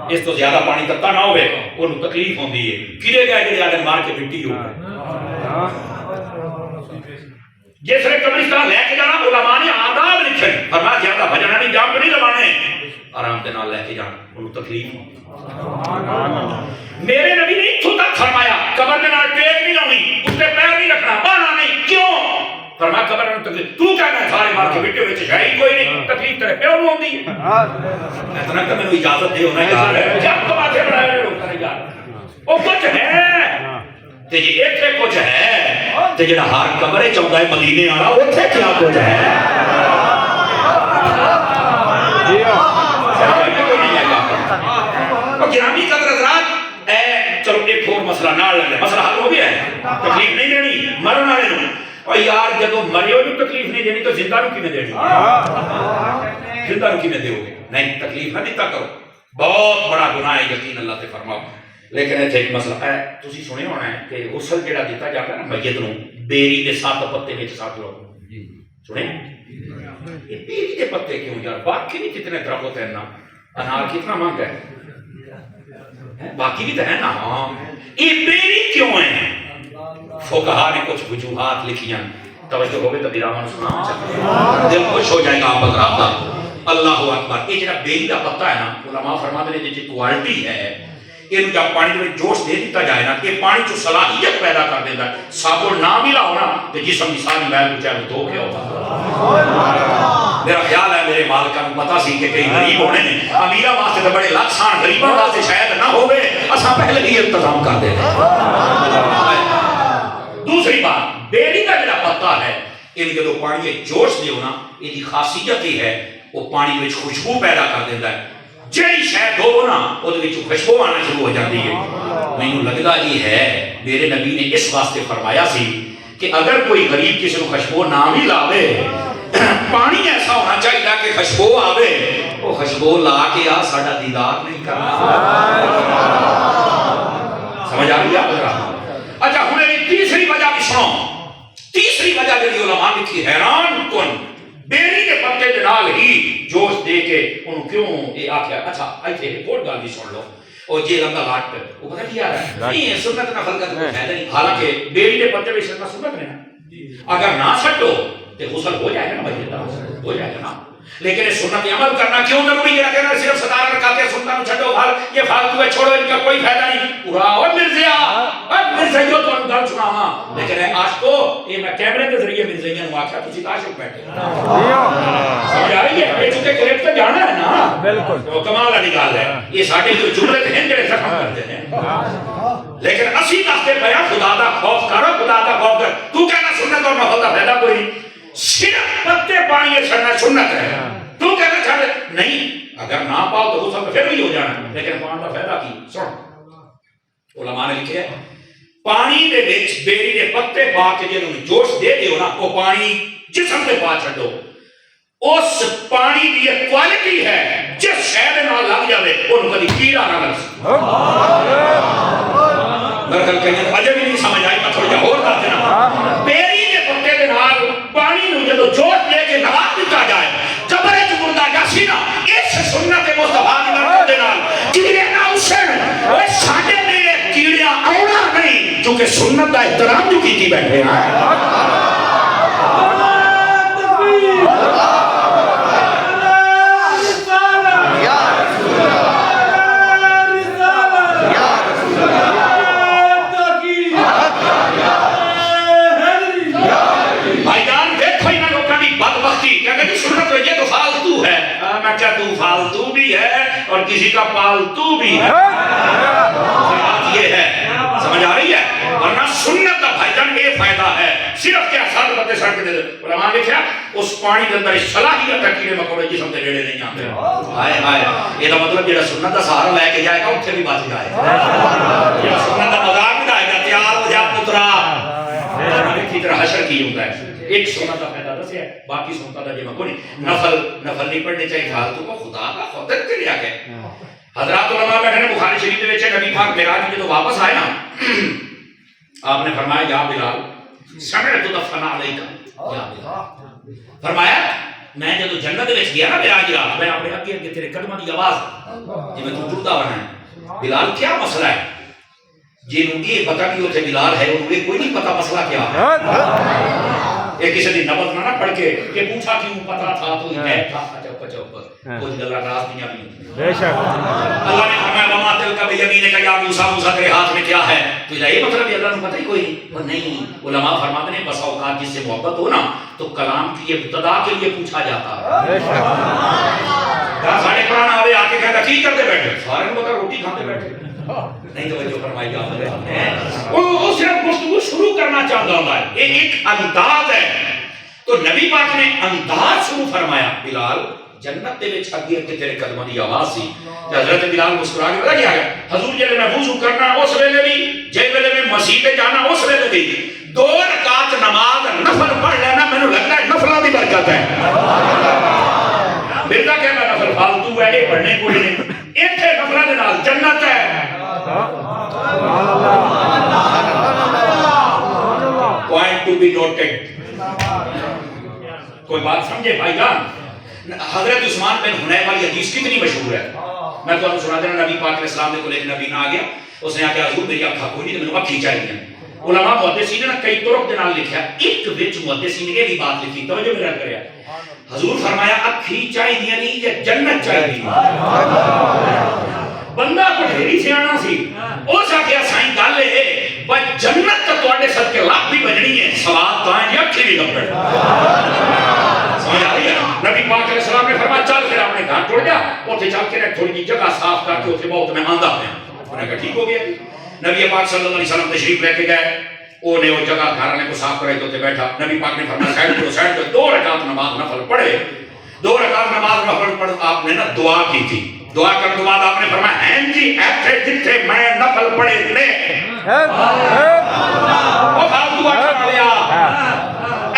اس تو زیادہ پانی تتا نہ ہوئے انہوں تکلیف ہوندی ہے. کدے گئے جڑے آدم مار کے مٹی ہو. جس نے قبرستان لے کے جانا علماء نے آداب لکھے، فرمایا زیادہ بھجنا نہیں، جام نہیں لوانے، آرام دے نال لے کے جانا، انہوں تکلیف. میرے نبی نے اتھوں تک فرمایا قبر دے نال ٹیک نہیں لاونی، اس تے پیر نہیں رکھنا، بانا نہیں. کیوں؟ فرمایا قبر میں تکلیف تو کہنا ہے سارے مار کے مٹی وچ ہے ہی کوئی نہیں، تکلیف تیرے پیو نوں ہوندی ہے. اتنا کہ مینوں اجازت دے ہونا یار ہے جب تو ماتھے بنائے لوگ کرے یار او کچھ ہے تے جی ایتھے کچھ ہے تے جڑا ہر قبر چاہندا ہے مدینے والا اوتھے کیا کچھ ہے. گرامی قدر حضرات چلو ایک اور مسئلہ نال لگے، مسئلہ حل ہو گیا ہے. تکلیف نہیں دینی مرن والے نوں. اور یار جدو مرے ہوئے تکلیف نہیں دینی تو زندہ نوں کیویں دینی؟ زندہ نوں کیویں دیو گے؟ نہیں تکلیف نہ دیتا کرو، بہت بڑا گناہ ہے یقین اللہ تے فرماؤ. لیکن ایتھے ایک مسئلہ ہے تسی سنے ہونا ہے کہ غسل جڑا دیتا جاتا ہے نا میت نوں بیری دے 7 پتے وچ ساتھ لو. سنے یہ بیری دے پتے کیوں یار؟ باقی بھی کتنے درخت ہیں نا، انار کتنا مہنگا ہے، باقی بھی تو ہے نا. ہاں یہ بیری کیوں ہے؟ فقہا نے کچھ وجوہات لکھیاں، توجہ ہوگے تو بیرامان سنا چاہتے دل خوش ہو جائے گا آپ حضرات کا. اللہ اکبر. یہ جڑا بیری دا پتہ ہے نا، علماء فرماتے ہیں جی کوالٹی ہے یہ جب پانی میں جوش دے دیتا جائے نا یہ پانی جو صلاحیت پیدا کر دیتا ہے. صابن نہ ملا ہونا تو جسم نسانی محل کو چاہے دھو کے ہوتا. میرا خیال ہے میرے مالکہ کو پتا سی کہ کئی غریب ہونے نے امیرہ واسطے تو بڑے لاکھسان غریبوں واسطے شاید نہ ہوئے، اساں پہلے ہی انتظام کر دیتے. دوسری بات بیری کا جڑا پتا ہے یہ جدو پانی جوش دیو نا یہ خاصیت ہی ہے وہ پانی میں خوشبو پیدا کر دیتا ہے. جڑی شاید ہو نا وہ خوشبو آنا شروع ہو جاتی ہے. مینوں لگتا یہ ہے میرے نبی نے اس واسطے فرمایا سی کہ اگر کوئی غریب کسی کو خوشبو نہ بھی لاوے پانی ایسا ہونا چاہیے کہ خوشبو آوے، وہ خوشبو لا کے آ ساڈا دیدار نہیں کرنا. سمجھ آ رہی ہے؟ اچھا ہوں تیسری وجہ بھی سنو. تیسری وجہ جڑی علماء لکھی حیران کن بیری کے پتے دے نال ہی جوش دے کے انہوں کیوں یہ آکھیا. اچھا ایتھے ایک اور گل بھی سن لو. اور جی لمبا لاٹ وہ پتہ کیا ہے نہیں سنت نہ خلقت کو فائدہ نہیں. حالانکہ بیری کے پتے بھی سنت ہے نا، اگر نہ چھٹو تو غسل ہو جائے گا. بھائی ہو جائے گا نا. لیکن سنت عمل کرنا کیوں ضروری ہے؟ کہنا صرف 17 رکعتیں سنتا ہوں چھڈو بھال یہ فالتو ہے چھوڑو ان کا کوئی فائدہ نہیں. پورا اور مرزیا اور مرزیو تو گل سناواں لیکن عاشقو یہ میں کیمرے کے ذریعے مرزیاں نو آکھیا تسی عاشق بیٹھے سمجھ آ رہی ہے؟ یہ چونکہ کلپ تے جانا ہے نا بالکل تو کمال والی گل ہے. یہ ساڈے جو جملے ہیں جڑے زخم کرتے ہیں لیکن اسی دستے پیا خدا دا خوف کرو خدا دا خوف کر. تو کہنا سنت اور نفل دا فائدہ کوئی نہیں صرف پتے پانی چھڑنا سنت ہے. تو کہنا چھڑ نہیں اگر نہ پاؤ تو غسل پھر بھی ہو جانا لیکن پانی دا فائدہ کی سن علماء نے لکھے پانی دے وچ بیری دے پتے پا کے جنوں جوش دے دیو نا وہ پانی جسم تے پا چھڈو اس پانی دی ایک کوالٹی ہے جس شے دے نال لگ جاوے اونوں کبھی کیڑا نہ لگ سکے. مرکل کہیں اجے بھی نہیں سمجھ آئی میں تھوڑا جا اور دس دینا. بیری دے پتے دے نال پانی نو جدوں جوش دے کے نواز دتا جائے جبر وچ مردہ جاسی نا اس سنت مصطفیٰ دی برکت دے نال کیڑے نہ اسن او ساڈے میرے کیڑیاں آونا نہیں کیونکہ سنت دا احترام جو کیتی بیٹھے ہیں. تو فالتو بھی ہے اور کسی کا پالتو بھی ہے. بات یہ ہے سمجھ آ رہی ہے ورنہ سنت کا بھائی جان یہ فائدہ ہے صرف کیا ساتھ بتے سڑک دے علماء نے کیا اس پانی کے اندر صلاحیت ہے کیڑے مکوڑے جسم کے نیڑے نہیں آتے. ہائے ہائے یہ دا مطلب جڑا سنت کا سہارا لے کے جائے گا اوتھے بھی بچ جائے گا. سنت کا مذاق اڑائے گا تیار ہو جا پترا کی طرح حشر کی ہوتا ہے. ایک سنت کا فائدہ دس ہے باقی سنتا تھا جی مکو نہیں نفل نہیں پڑھنے چاہیے فالتو کو خدا کا خاطر کے لیا گئے. حضرات علماء بیٹھے نے بخاری شریف کے وچ نبی پاک معراج میں جو واپس آئے نا آپ نے فرمایا یا بلال سمعت دفن علیک یا بلال فرمایا میں جب جنت وچ گیا نا معراج رات میں اپنے اگے اگے تیرے قدموں دی آواز جی میں تو ٹردا بنا ہے بلال کیا مسئلہ ہے جنہوں یہ پتہ نہیں ہوتے بلال ہے انہیں کوئی نہیں پتہ مسئلہ کیا ہے. ایک کسی دن نبض نہ پڑھ کے کہ پوچھا کیوں پتہ تھا تو ہی تھا چوپ چوپ کچھ گلا راز دنیا بھی بے شک اللہ نے فرمایا وما تلک بیمینک یا موسیٰ موسیٰ تیرے ہاتھ میں کیا ہے تو یہ مطلب ہے اللہ نے پتہ ہی کوئی نہیں. علماء فرماتے ہیں بس اوقات جس سے محبت ہو نا تو کلام کی ابتدا کے لیے پوچھا جاتا ہے. بے شک ساڑھے قرآن آوے آ کے کہتا کی کرتے بیٹھے سارے نے بتا روٹی کھاتے بیٹھے نہیں توجہ فرمائی آپ نے وہ صرف گفتگو شروع کرنا چاہتا ہوتا ہے یہ ایک انداز ہے. تو نبی پاک نے انداز شروع فرمایا بلال جنت دے وچ اگے اگے تیرے قدموں دی آواز سی تے حضرت بلال مسکرا کے پتہ کیا ہے حضور جے میں وضو کرنا اس ویلے بھی جے ویلے میں مسجد جانا اس ویلے بھی 2 رکعت نماز نفل پڑھ لینا مینوں لگتا ہے نفلاں دی برکت ہے. مرزا کہنا نفل فالتو ہے یہ پڑھنے کوئی نہیں ایتھے نفلاں دے نال جنت ہے. Point to be noted. کوئی بات سمجھے بھائی جان حضرت عثمان بن حنیف والی حدیث کتنی مشہور ہے میں تو آپ کو سنا دینا. نبی پاک علیہ السلام نے کو ایک نبی نہ آ گیا اس نے آ کے حضور میری آنکھاں کوئی نہیں تو میں نے کھینچا ہی علماء محدثین نے کئی طرق کے نال لکھا ایک وچ محدثین نے یہ بھی بات لکھی توجہ میرا کریا حضور فرمایا اکھی چاہیے نہیں یہ جنت چاہیے. بندہ کو ڈھیری سیانا سی اس آخیا سائیں گل ہے بھائی جنت تو تواڈے صدقے لاکھ بھی بجنی ہے سواد تو ہے اکھی بھی گپڑ سمجھ آ رہی ہے. نبی پاک علیہ السلام نے فرمایا چل پھر اپنے گھر ٹر جا اوتھے چل کے تھوڑی جی جگہ صاف کر کے اوتھے بہت میں آندا پیا. انہوں نے کہا ٹھیک ہو گیا. نبی پاک صلی اللہ علیہ وسلم تشریف لے کے گئے وہ نے وہ جگہ گھر والے کو صاف کرے تو بیٹھا. نبی پاک نے فرمایا سائڈ پہ 2 رکعت نماز نفل پڑھے 2 رکعت نماز نفل پڑھ آپ نے نا دعا کی تھی. دعا کرنے کے بعد آپ نے فرمایا ہیں جی ایتھے جتھے میں نفل پڑھے نے وہ فالتو آکھن لیا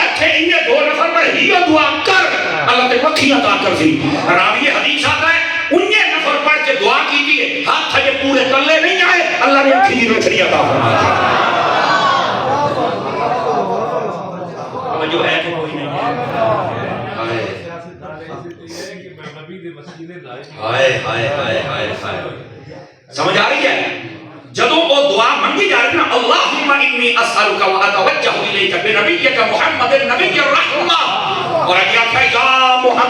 ایتھے انہیں 2 نفل پڑھے ہی دعا کر اللہ تے وکھی عطا کر سی. راوی حدیث آتا ہے انہیں نفل پڑھ کے دعا کی تھی ہاتھ یہ پورے کلے نہیں آئے اللہ نے کھیر رکھنی عطا فرمایا. اب جو ہے کہ کوئی نہیں ہائے ہائے ہائے ہائے ہائے سمجھ آ رہی ہے. جدوں وہ دعا منگی جا رہی نا اللہم انی اسألک و اتوجہ الیک بنبیک محمد النبی الرحمہ اور اگیا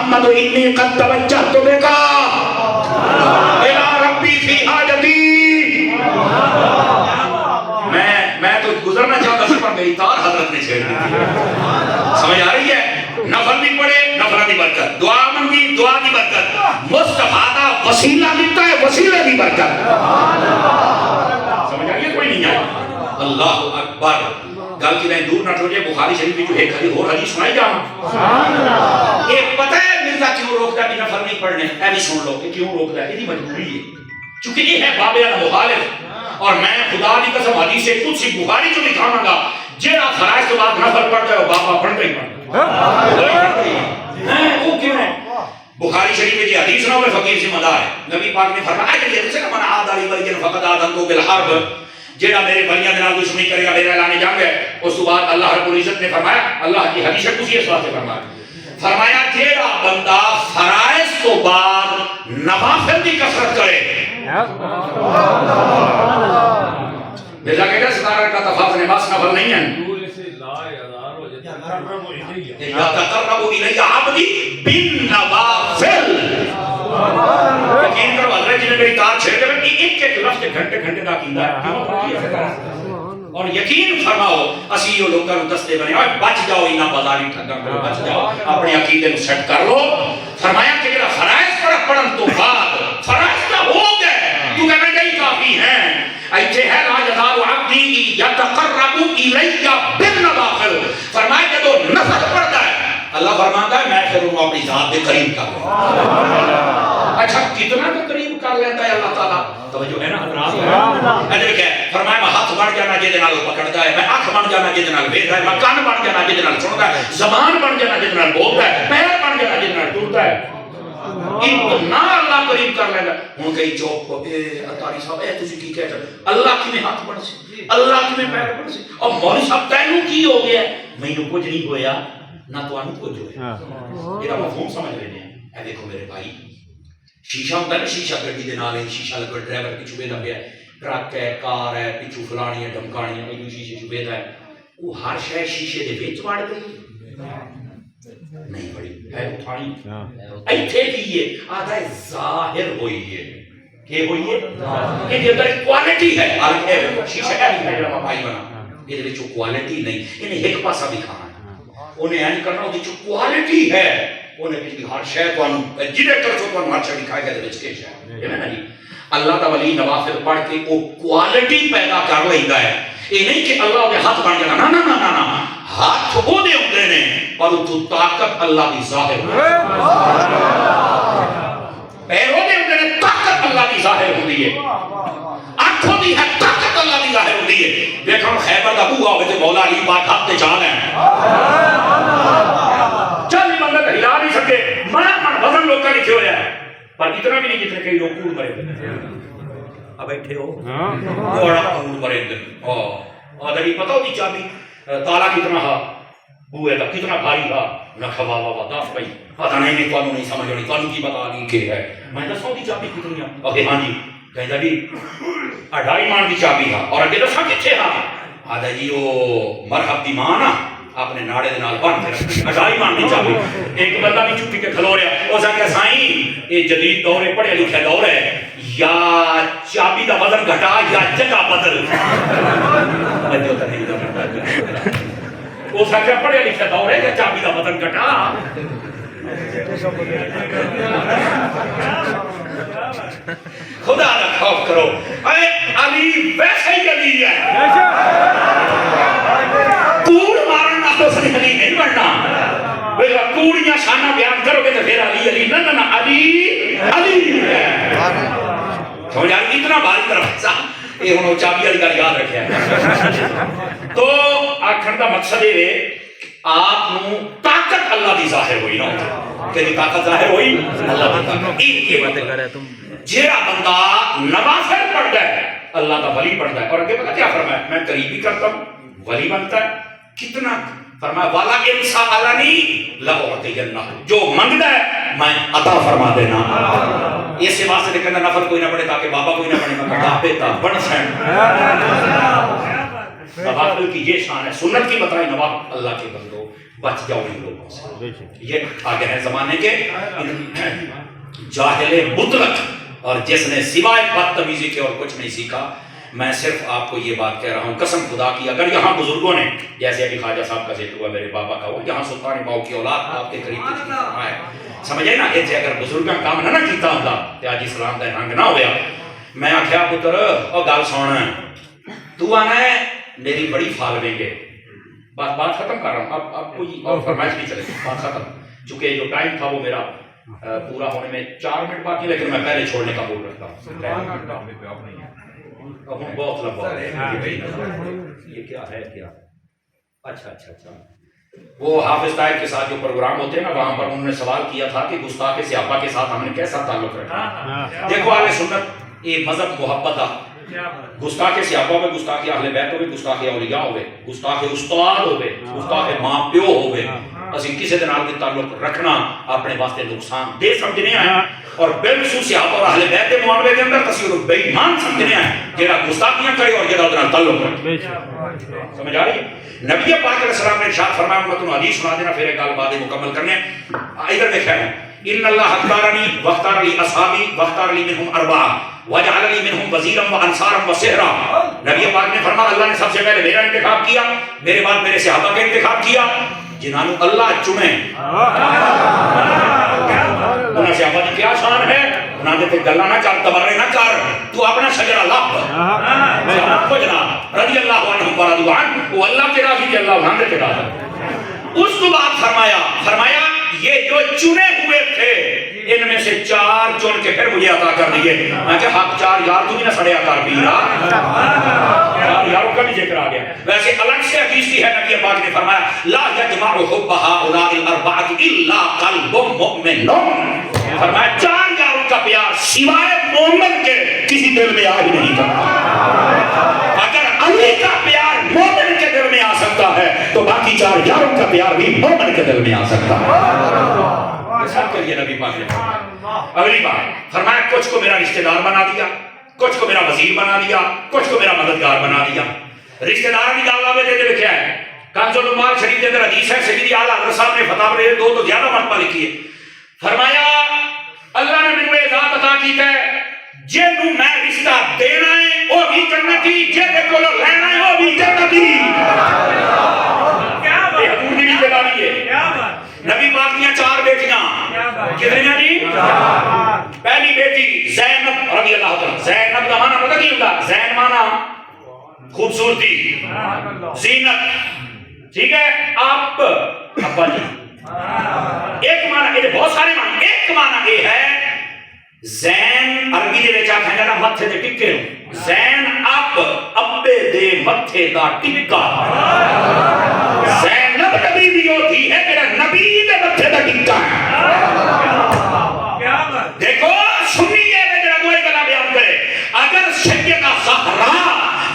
محمد انی قد توجہت بک الی ربی فی حاجتی، میں تو گزرنا چاہتا تھا پر میری تار حضرت نے چھیڑ دی تھی. سمجھ آ رہی ہے؟ نفل بھی پڑھے نفل کی برکت، دعا منگی دعا کی برکت، مصطفیٰ کا وسیلہ ملتا ہے وسیلے کی برکت. سمجھ آئیے کوئی نہیں آئی؟ اللہ اکبر. گل کی میں دور نہ ٹھو جائے، بخاری شریف میں جو ایک حدیث سنائی جاؤں. یہ پتہ ہے مرزا کیوں روکتا ہے کہ نفل نہیں پڑھنے؟ اے بھی سن لو کہ کیوں روکتا ہے. یہ مجبوری ہے، چونکہ یہ ہے بابیہ مخالف. اور میں خدا کی قسم حدیث قدسی بخاری جو دکھاؤں گا، جیڑا فرائض کے بعد نفل پڑھتا ہے وہ باپا پڑھتا ہی پڑھتا ہے. وہ کیوں ہے؟ بخاری شریف میں جی حدیث نہ ہوئے فقیر سے مدار ہے. نبی پاک نے فرمایا کہ یہ من عاد علی ولی فقد آذنته بالحرب، جیڑا میرے ولیاں دے نال دشمنی کرے گا میرا اعلان جنگ ہے. اس کے بعد اللہ رب العزت نے فرمایا، اللہ کی حدیث قدسی اس واسطے فرمایا جیڑا بندہ فرائض تو بعد نوافل کی کثرت کرے. میرا کہتا ہے 17 رکعت فرض نماز نفل نہیں ہے. یتقرب الی عبدی بالنوافل. یقین کرو حضرت جی نے میری تار چھیڑ کے ایک ایک لفظ گھنٹے گھنٹے کا کیتا ہے. اور یقین فرماؤ اسی یہ لوگوں کو دستے بنے اور بچ جاؤ انہاں بازاری ٹھگاں کو، بچ جاؤ، اپنے عقیدے کو سیٹ کر لو. فرمایا کہ جڑا فرائض پڑھن تو بعد فرائض کا ہو گئے تو کہنا نہیں کافی ہیں. ایتھے ہے لا یزال عبدی یتقرب الی بالنوافل. فرمایا کہ تو نفل پڑھتا ہے اللہ فرماتا ہے میں پھر انہوں اپنی ذات کے قریب کر لوں. اچھا کتنا تو قریب کر لیتا ہے اللہ تعالیٰ؟ توجہ ہے نا حضرات؟ ادھر کیا ہے؟ فرمایا میں ہاتھ بن جانا جے نال پکڑتا ہے، میں آنکھ بن جانا جے نال ویکھدا ہے، میں کان بن جانا جے نال سندا ہے، زبان بن جانا جے نال بولدا ہے، پیر بن جانا جے نال ٹردا ہے. اتنا اللہ قریب کر لینا. ہوں کئی چوک کو اے اتاری صاحب اے تسی کی کہہ رہے اللہ کی میں ہاتھ بن سی، اللہ کی میں پیر بن سی. اور مولوی صاحب تینوں کی ہو گیا؟ مینوں کچھ نہیں ہویا نہ تانوں کچھ ہویا. یہ مفہوم سمجھ رہے ہیں؟ اے دیکھو میرے بھائی، شیشہ ہوتا ہے نا، شیشہ گڈی دے نال شیشہ لگا ڈرائیور پیچھے بیٹھا پیا ہے، ٹرک ہے، کار ہے، پیچھے فلانی ہے، ڈمکانی ہے، ایک شیشے چ بیٹھا ہے. وہ ہر شے شیشے دے وچ وڑ گئی نہیں بڑی ہے اٹھانی. ایتھے کی ہے آدھا ظاہر ہوئی ہے کہ ہوئی ہے کہ یہ اندر کوالٹی ہے. حالانکہ شیشہ ہے میرا بھائی بنا یہ دے وچ کوالٹی نہیں، انہیں ایک پاسا دکھانا ہے، انہیں این کرنا وہ وچ کوالٹی ہے. انہیں بھی ہر شے تانوں جڑے کرو تانوں ہر شے دکھائے گا دے وچ کیش ہے. ہے نا جی؟ اللہ دا ولی نوافل پڑھ کے وہ کوالٹی پیدا کر لیندا ہے. یہ نہیں کہ اللہ دے ہاتھ بن جانا، نہ نہ نہ نہ، ہاتھ وہ دے ہوندے نے پر تو طاقت اللہ دی ظاہر ہوندی ہے. پیر وہ دے ہوندے نے، طاقت اللہ دی ظاہر ہوندی ہے. آنکھوں دی ہے طاقت اللہ دی ظاہر ہوندی ہے. دیکھو خیبر دا بوہا ہوے تے مولا علی پاک ہاتھ تے چال ہے، چل بندہ ہلا نہیں سکے. من وزن لوکاں لکھے ہویا ہے پر اتنا بھی نہیں جتنے کئی لوگ کوڑ مرے. اب بیٹھے ہو بڑا کوڑ مرے اندر آدھا پتہ ہوتی چابی تالا کتنا ہا بوئے کا کتنا بھاری تھا نہ کھوا وا دس پئی پتہ نہیں تانوں نہیں سمجھ آنی تانوں کی پتہ نہیں کہ ہے. میں دسوں دی چابی کتنی ہے؟ اوکے ہاں جی. کہندا جی 2.5 من دی چابی ہے. اور اگے دساں کتھے ہاں؟ آدھا جی وہ مرحب دی ماں نا اپنے ناڑے دے نال بن کے رکھنی 2.5 من دی چابی. ایک بندہ بھی چٹی کے کھلو رہا، اس آخیا سائیں یہ جدید دور ہے، پڑھے لکھے دور ہے، یا چابی دا وزن گھٹا یا جگہ بدل. اس آخیا پڑھے لکھے دور ہے یا چابی دا وزن گھٹا. خدا کا خوف کرو. اے علی ویسے ہی علی ہے، کوڑ مارنا تو صحیح علی نہیں بننا. کوڑیاں شانہ بیان کرو گے تو پھر علی علی نہ نہ علی علی ہے. سمجھ آ رہی؟ اتنا بھاری طرف یہ ہوں چابی والی گل یاد رکھا. تو آخر کا مقصد یہ ہے آپ طاقت اللہ دی ظاہر ہوئی نا کہ طاقت ظاہر ہوئی اللہ دی طاقت. ایک کی باتیں کرے تم جیڑا بندہ نوافل پڑھتا ہے اللہ کا ولی بنتا ہے. اور اگے پتہ کیا فرمایا؟ میں قریبی کرتا ہوں ولی بنتا ہے. کتنا فرمایا والا انسا علنی لأعطینہ، جو منگتا ہے میں عطا فرما دینا. اس واسطے تے کہنا نفل کوئی نہ پڑھے تاکہ بابا کوئی نہ پڑھے مگر باپے تا بن سین. نوافل کی یہ شان ہے. سنت کی بتائی نوافل اللہ کے بندو بچ جاؤ ان لوگوں سے. یہ آگے ہے زمانے کے جاہل مطلق اور جس نے سوائے بدتمیزی کے اور کچھ نہیں سیکھا. میں صرف آپ کو یہ بات کہہ رہا ہوں قسم خدا کی، اگر یہاں بزرگوں نے جیسے ابھی خواجہ صاحب کا ذکر ہوا، میرے بابا کا، وہ یہاں سلطان باؤ کی اولاد آپ کے قریب ہے، سمجھے نا، یہ اگر بزرگاں کام نہ کیتا ہوتا تے اج اسلام دا رنگ نہ ہویا. میں آخیا پتر او گل سن، تو آنا ہے میری بڑی فالوئنگ ہے، بات ختم کر رہا ہوں، اب کوئی اور فرمائش نہیں چلے گی، بات ختم. چونکہ جو ٹائم تھا وہ میرا پورا ہونے میں 4 منٹ باقی، لیکن میں پہلے چھوڑنے کا بول رکھتا ہوں. بہت لمبا یہ کیا ہے کیا؟ اچھا وہ حافظ طاہر کے ساتھ جو پروگرام ہوتے ہیں نا، وہاں پر انہوں نے سوال کیا تھا کہ گستاخ صحابہ کے ساتھ ہم نے کیسا تعلق رکھا. دیکھو اہل سنت یہ مذہب محبت آ، گستاخ صحابہ میں گستاخ اہل بیت ہوئے، گستاخ اولیاء ہوئے، گستاخ استاد ہوئے، گستاخ ماں پیو ہوئے. اسی کسی دے نال تعلق رکھنا اپنے واسطے نقصان دے سمجھنے ہیں، اور بالخصوص صحابہ اور اہل بیت کے معاملے کے اندر تصویر بے ایمان سمجھنے ہیں جہاں گستاخیاں کرے اور جہاں ادھر تعلق رکھے. سمجھ آ رہی ہے؟ نبی پاک علیہ السلام نے ارشاد فرمایا، امت نو حدیث سنا دینا پھر ایک گل بات مکمل کرنے. ادھر دیکھیں، ان اللہ اختارنی واختار لی اصحابی واختار لی منہم اربعہ وجعل لی منہم وزیرا وانصارا وسہرا. نبی پاک نے فرمایا اللہ نے سب سے پہلے میرا انتخاب کیا، میرے بعد میرے صحابہ کا انتخاب کیا جنہوں اللہ چنے. انہاں صحابہ کی کیا شان ہے، انہاں دے تے گلاں نہ کر، تبرے نہ کر، تو اپنا شجرہ لب کو جناب رضی اللہ عنہم ورضوا عنہ، وہ اللہ کے راضی تھے، اللہ عنہ کے راضی. اس کو بعد فرمایا یہ جو چنے ہوئے تھے ان میں سے 4 چن کے پھر مجھے عطا کر دیے. میں کہ حق 4 یار تو بھی نہ سڑیا کر پیرا، 4 یاروں کا بھی ذکر آ گیا. ویسے الگ سے حدیث کی ہے، نبی پاک نے فرمایا لا یجمع حب هؤلاء الاربعۃ الا قلب مؤمن. فرمایا 4 یاروں کا پیار سوائے مومن کے کسی دل میں آ ہی نہیں سکتا. اگر علی کا پیار مومن کے دل میں آ سکتا ہے تو باقی 4 یاروں کا پیار بھی مومن کے دل میں آ سکتا ہے. سب کے لیے نبی پاک نے اگلی بات فرمایا کچھ کو میرا رشتہ دار بنا دیا، کچھ کو میرا وزیر بنا دیا، کچھ کو میرا مددگار بنا دیا. رشتہ دار کی گل آوے تے لکھیا ہے کنز المال شریف کے اندر حدیث ہے، سیدی اعلی حضرت صاحب نے فتاوی میں 2 تو زیادہ مرتبہ لکھی ہے. فرمایا اللہ نے مینوں اعزاز عطا کیتا ہے جنوں میں رشتہ دینا ہے وہ بھی جنتی، جے کولو لینا ہے وہ بھی جنتی. کیا بات ہے، حضور دی رشتہ داری ہے. کیا بات. نبی پاک کی 4 بیٹیاں، کتنی جی؟ پہلی بیٹی زینب رضی اللہ عنہ. زینب کا معنی پتہ کیا ہوتا؟ زین معنی خوبصورتی، زینت، ٹھیک ہے. آپ ابا جی ایک معنی، یہ بہت سارے معنی، ایک معنی یہ ہے زین عربی دے وچ آکھیا جاتا متھے تے ٹکے نوں. زین اب ابے دے متھے دا ٹکا. زینب نبی دی ہوتی ہے میرا نبی دے متھے دا ٹکا ہے. دیکھو سنی ہے میرا دوئی گلا بیان کرے، اگر سیدہ زہرا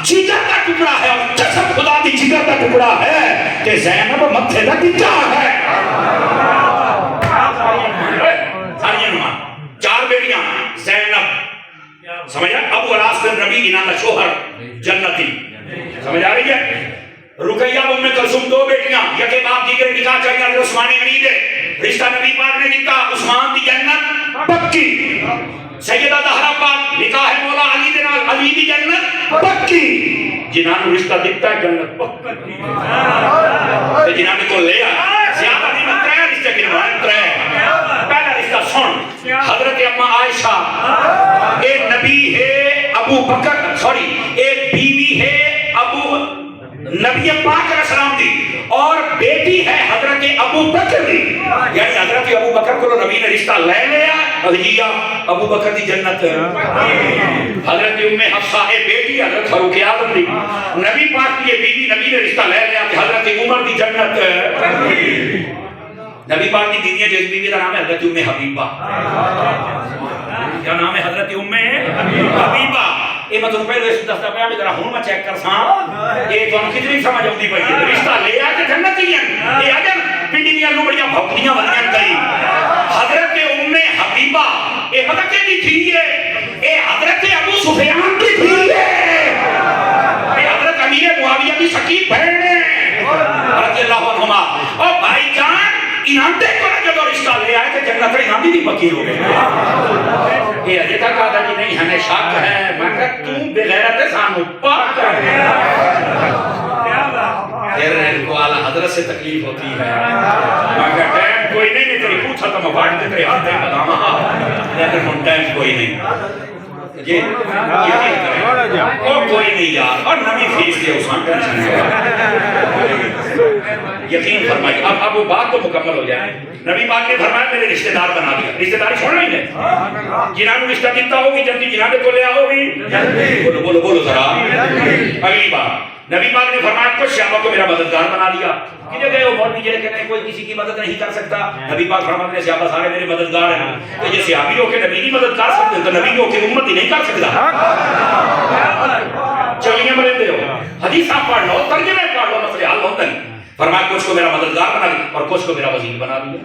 جگر کا ٹکڑا ہے اور جسد خدا دی جگر کا ٹکڑا ہے کہ زینب متھے دا ٹکا ہے. 4 بیٹیاں زینب، سمجھا. ابو العاص بن ربیع انہاں دا شوہر جنتی، سمجھ آ رہی ہے. رقیہ ام کلثوم 2 بیٹیاں، یکے باپ دیگر نکاح چاہیے عثمان غنی دے، رشتہ نبی پاک نے دیتا عثمان دی جنت پکی. سیدہ زہرا پاک نکاح مولا علی دے نال، علی دی جنت پکی. جنہاں نوں رشتہ دیتا ہے جنت پکی، تے جنہاں نے کو لیا زیادہ نہیں مترا رشتہ کی روایت ہے. پہلا رشتہ سن، حضرت اما عائشہ اے نبی ہے ابو بکر، سوری اے بیوی ہے ابو نبی پاک علیہ السلام دی اور بیٹی ہے حضرت ابو بکر دی. یعنی حضرت ابو بکر کو نبی نے رشتہ لے لیا، رضیہ ابو بکر دی جنت. حضرت ام حفصہ اے بیٹی حضرت فاروق اعظم دی، نبی پاک کی بیوی، نبی نے رشتہ لے لیا کہ حضرت عمر دی جنت. نبی پاک کی بیوی جو بیوی کا نام ہے حضرت ام حبیبہ. کیا نام ہے؟ حضرت ام حبیبہ. یہ میں تمہیں پہلے دستا پیا میں ذرا ہوں میں چیک کر ساں یہ تمہیں کتنی سمجھ آتی پئی ہے. رشتہ لے آ کے جنت ہی ہیں یہ اگر پنڈی دیاں لومڑیاں بھوکڑیاں والیاں گئی. حضرت ام حبیبہ یہ پتہ کہنی تھی یہ حضرت ابو سفیان کی تھی، یہ حضرت امیر معاویہ کی سکی بہن ہے. رضی اللہ عنہما. اور بھائی جان انہاں دیکھو نا جب رشتہ لے آئے کہ جنت انہاں بھی پکی ہو گئی. یہ اجے تک آدھا جی نہیں ہمیں شک ہے. میں کہا تم بغیرت سانو پاک کر. پھر ان کو اعلیٰ حضرت سے تکلیف ہوتی ہے. میں کہا ٹائم کوئی نہیں تیری پوچھا تو میں باٹ دیتے ہاتھیں بداما لیکن ہم ٹائم کوئی نہیں. یہ کوئی نہیں یار. اور نبی فیس دے اس میں ٹینشن ہے. یقین فرمائیے. اب وہ بات تو مکمل ہو جائے. نبی پاک نے فرمایا میرے رشتہ دار بنا دیا. رشتہ داری چھوڑنا ہی نہیں. جنہاں نے رشتہ دیتا ہوگی جلدی جنہاں نے کو لے آؤگی. بولو بولو بولو ذرا. اگلی بات نبی پاک نے فرمایا کچھ صحابہ کو میرا مددگار بنا دیا. کدھر گئے ہو مولوی جی کہتے ہیں کوئی کسی کی مدد نہیں کر سکتا. نبی پاک فرماتے ہیں صحابہ سارے میرے مددگار ہیں. تو یہ صحابی ہو کے نبی کی مدد کر سکتے تو نبی ہو کے امت ہی نہیں کر سکتا. چلیے مرندے ہو حدیث آپ پڑھ لو ترجمے پڑھ لو مسئلے حل ہوتے ہیں. فرمایا کچھ کو میرا مددگار بنا دیا اور کچھ کو میرا وزیر بنا دیا.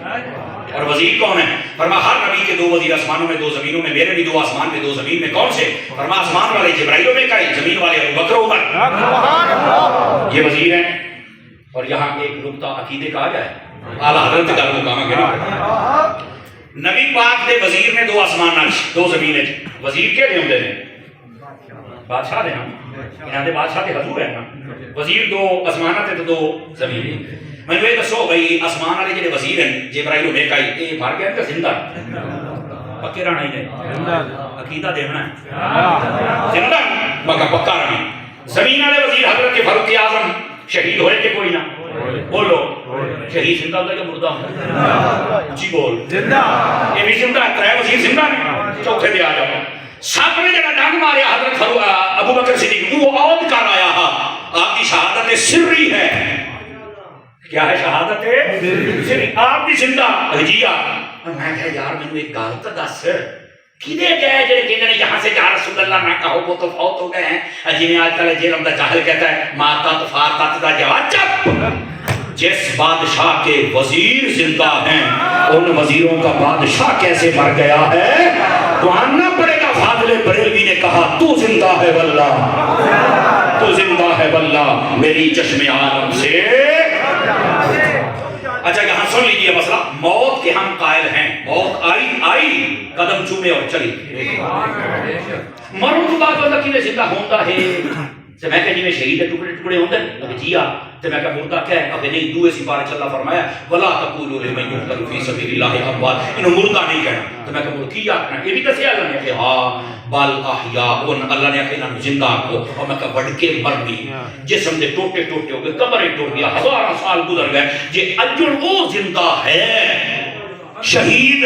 اور وزیر کون ہے؟ فرمایا ہر نبی کے 2 وزیر آسمانوں میں 2 زمینوں میں. میرے بھی 2 آسمان میں 2 زمین میں. کون سے؟ فرمایا آسمان والے جبرائیل میں کہیں زمین والے ابو بکر عمر. یہ وزیر ہیں. اور یہاں ایک نقطہ عقیدے کا آ جائے اعلیٰ حضرت کا مقام ہے. نبی پاک دے وزیر نے 2 آسمان 2 زمین. وزیر کے لئے ہوندے نے بادشاہ دے ہم یہاں دے بادشاہ کے حضور ہیں نا. وزیر 2 آسمانات تے 2 زمین. میں نے دسو بھائی آسمان والے جڑے وزیر ہیں جبرائیل و میکائیل یہ مر گیا کہ زندہ پکے رہنا ہی نہیں. عقیدہ دینا ہے زندہ مگر پکا رہنا. زمین والے وزیر حضرت فاروق اعظم شہید ہوئے کہ کوئی نہ بولو شہید زندہ ہوتا ہے کہ مردہ ہوتا ہے؟ جی بول زندہ. یہ بھی زندہ ہے. 3 وزیر زندہ ہیں. چوتھے دے آ جاؤ. سب نے جگہ ڈانگ مارے حضرت ابو بکر صدیق وہ عود کر آیا. آپ کی شہادت سری ہے. کیا ہے شہادت سری؟ آپ بھی زندہ جیا. میں کہا یار میں نے ایک گال تو دس کدے گئے جڑے کہتے ہیں یہاں سے یا رسول اللہ نہ کہو وہ تو فوت ہو گئے ہیں. جی میں آج کل جیلم دا جاہل کہتا ہے ماتا تو فارتا دا جواب. چپ. جس بادشاہ کے وزیر زندہ ہیں ان وزیروں کا بادشاہ کیسے مر گیا ہے تو آنا پڑے گا. فاضل بریلوی نے کہا تو زندہ ہے واللہ تو زندہ ہے واللہ میری چشم عالم سے. اچھا یہاں سن لیجئے مسئلہ. موت کے ہم قائل ہیں. موت آئی قدم چومے اور چلی. مروں تو بات ہوتا کہ میں زندہ ہوتا ہے سے میں کہا جی میں شہید ہے ٹکڑے ٹکڑے ہوندے ہیں جیا. تو میں کہا مردہ کیا ہے؟ کہ نہیں دوے سپارہ چلا فرمایا وَلَا تَقُولُوا لِمَنْ يُقْتَلُ فِي سَبِيلِ اللَّهِ أَمْوَاتٌ. انہوں مردہ نہیں کہنا. تو میں کہا مردہ کیا کہنا؟ یہ بھی دسیا اللہ نے کہ ہاں بل احیاء. اللہ نے کہا انہوں زندہ کو. اور میں کہا بڑھ کے مرنی جسم دے ٹوٹے ٹوٹے ہو گئے قبریں ٹوٹ گیا 1000 سال گزر گئے. جے اجر وہ زندہ ہے شہید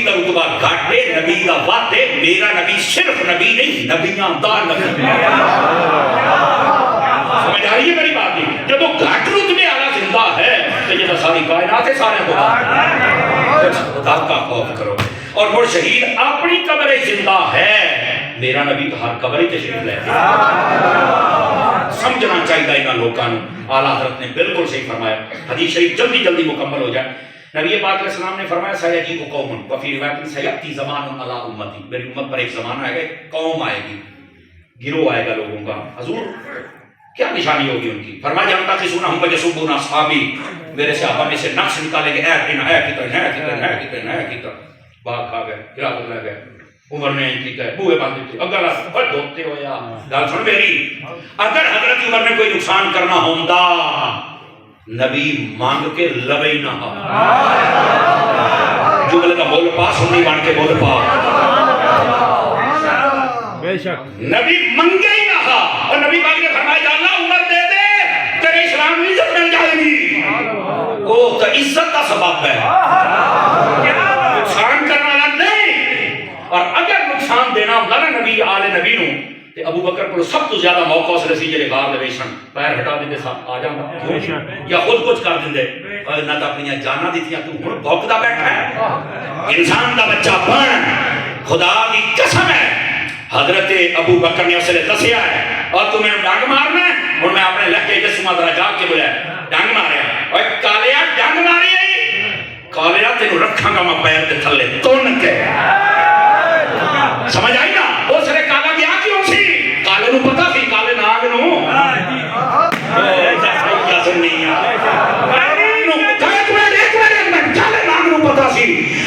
رتبہ گھاٹے نبی دا واتے. میرا نبی صرف نبی نہیں نبیاں دا نبی. سمجھ آ رہی ہے میری بات نہیں؟ جب وہ گھاٹ رتبے والا زندہ ہے تو یہ تو ساری کائنات ہے سارے کو خدا کا خوف کرو. اور وہ شہید اپنی قبر زندہ ہے. میرا نبی تو ہر قبر ہی تشریف لے. سمجھنا چاہیے انہاں لوگوں نے. اعلیٰ حضرت نے بالکل صحیح فرمایا. حدیث شریف جلدی جلدی مکمل ہو جائے. نبی پاک علیہ السلام نے فرمایا سیجیب قوم وفی روایت سیأتی زمان علی امتی. میری امت پر ایک زمانہ آئے گا قوم آئے گی گروہ آئے گا لوگوں کا. حضور کیا نشانی ہوگی ان کی؟ فرمایا جب تک سونا ہوں بجے سبون اصحابی میرے صحابہ میں سے نقش نکالیں گے اے کتر باغ کھا گئے گرا کر لے گئے. عمر نے ان کی کہے بوئے باندھے تھے اگر بڑھ دھوتے ہو یا گال سن میری. اگر حضرت عمر نے کوئی نقصان کرنا ہوندہ نبی مانگ کے لبے ہی نہ ہو. جو بلے کا بول پا سننی بان کے بول پا بے شک نبی منگے ہی نہ ہو. اور نبی پاک نے فرمایا یا اللہ عمر دے دے تیرے اسلام میں عزت مل جائے گی. وہ تو عزت کا سبب ہے نقصان کرنا نہیں. اور اگر نقصان دینا ہوگا نا نبی آل نبی نو تے ابو بکر کو سب تو زیادہ موقع اس رسی جلے غار دے ویشن پیر ہٹا دیندے ساتھ آ جانا یا خود کچھ کر دیندے. نہ تو اپنی جانا دیتیاں تو ہن بھوکدا بیٹھا ہے. انسان دا بچہ بن خدا دی قسم ہے حضرت ابو بکر نے اسے دسیا ہے اور تو میں ڈانگ مارنا ہے. اور میں اپنے لہجے جسمہ ذرا جا کے بولا ڈانگ ماریا اور کالیا ڈانگ ماری کالیا تینوں رکھاں گا میں پیر دے تھلے تن کے. سمجھ آئی نا؟ اس نے کالا گیا کیوں سی؟ کالے نو پتا سی کالے ناگ نو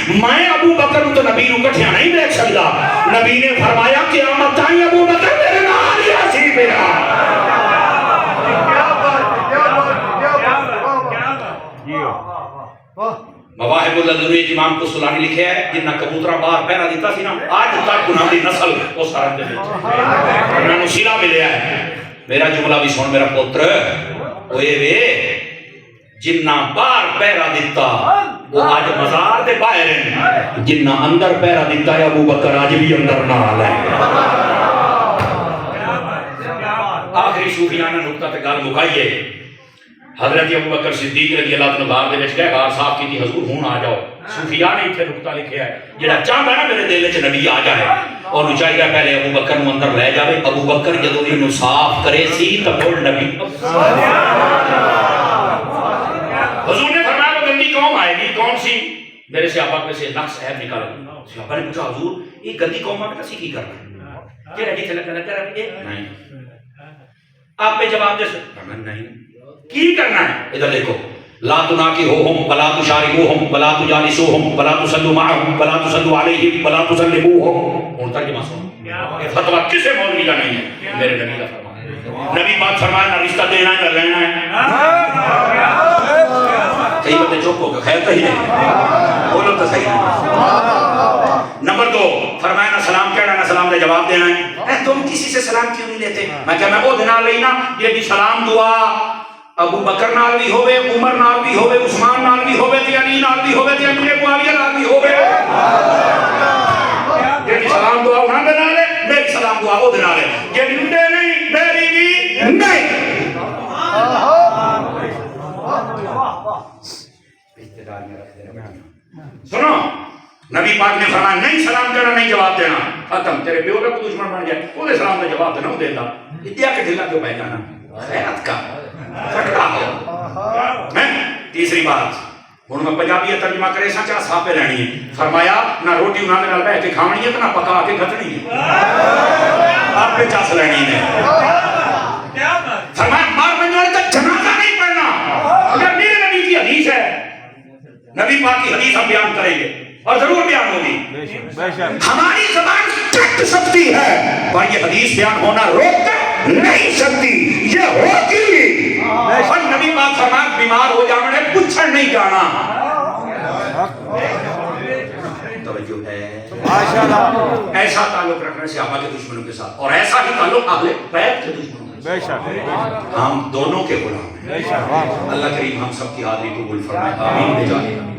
میں ابو بکر تو نبی نو کٹھیا نہیں دیکھ سکتا. نبی نے فرمایا قیامت تائیں ابو بکر میرے نال ہی اسی میرا. مواہب اللدنی امام کو سلانی لکھے ہے جنہ کبوترہ باہر پہرا دیتا سی نا آج تک انہوں دی نسل اس سارے دے انہوں نے شیلہ ملیا ہے. میرا جملہ بھی سن میرا پتر اوے وے جنہ باہر پہرا دیتا وہ آج مزار دے باہر ہیں, جنہ اندر پہرا دیتا ہے ابو بکر آج بھی اندر نال ہے. آخری صوفیانہ نکتہ تے گال مکائیے. حضرت ابو بکر صدیق رضی اللہ عنہ غار دے وچ گئے, غار صاف کی تھی حضور ہون آ جاؤ. صوفیاء نے اتنے نکتہ لکھیا ہے جڑا چاہتا ہے نا میرے دل وچ نبی آ جائے اور چاہیے پہلے ابو بکر نو اندر لے جاوے. ابو بکر جدوں اینو صاف کرے سی تے پھر نبی حضور نے فرمایا وہ گندی قوم آئے گی. کون سی؟ میرے صحابہ میں سے نقص عیب نکالا. صحابہ نے پوچھا حضور یہ گندی قوم میں کسی کی کرنا ہے کیا جی لگا نہیں آپ پہ جواب دے سکتے نہیں کی کرنا ہے. ادھر دیکھو لا تناکحوہم ولا تشاربوہم ولا تجالسوہم ولا تصلوا معہم ولا تصلوا علیہم ولا تسلموہم. ہن ترجمہ سنو, یہ فتویٰ کسی مولوی کا نہیں ہے, میرے نبی کا فرمان ہے. نبی پاک فرمایا نہ رشتہ دینا ہے نہ لینا ہے. صحیح باتیں چپ ہو گئے خیر تو ہی نہیں بولو تو صحیح. نمبر 2 فرمایا نہ سلام کہنا نہ سلام دے جواب دینا ہے. تم کسی سے سلام کیوں نہیں لیتے؟ میں کہا میں وہ دن لئی نا یہ بھی سلام دعا ابو بکر نال بھی ہوئے, عمر نال بھی ہوئے, عثمان نال بھی ہوئے, علی نال بھی ہوئے, امیر معاویہ نال بھی ہوئے. یہ بھی سلام دعا انہاں دے نال ہے, میری سلام دعا وہ دے نال ہے. یہ لنڈے نہیں میری بھی نہیں. سنو نبی پاک نے فرمایا نہیں سلام کرنا نہیں جواب دینا. ختم. تیرے پیو کا کوئی دشمن بن گیا وہ دے سلام کا جواب دینا وہ دیتا اتیا کہ ڈھلا کیوں پہ جانا خیرات کا پھٹکا ہو. تیسری بات ہوں میں پنجابی ترجمہ کرے سا چاہ صاحب پہ رہنی ہے. فرمایا نہ روٹی انہوں نے بیٹھ کے کھاونی ہے نہ پکا کے کھٹنی ہے, آپ پہ چاس لینی ہے. فرمایا مار بننے والے تک جنازہ نہیں پڑھنا. اگر میرے نبی کی حدیث ہے, نبی پاک کی حدیث ہم بیان کریں گے اور ضرور بیان ہوگی. ہماری زبان کٹ سکتی ہے پر یہ حدیث بیان ہونا روک نہیں سکتی, یہ ہوگی. اور نبی پاک فرمان بیمار ہو جانا ہے پچھڑ نہیں جانا. توجہ ہے ایسا تعلق رکھنے سے صحابہ کے دشمنوں کے ساتھ اور ایسا ہی تعلق اہل بیت کے دشمنوں کے ساتھ. ہم دونوں کے غلام ہیں. اللہ کریم ہم سب کی حاضری قبول فرمائے. آمین.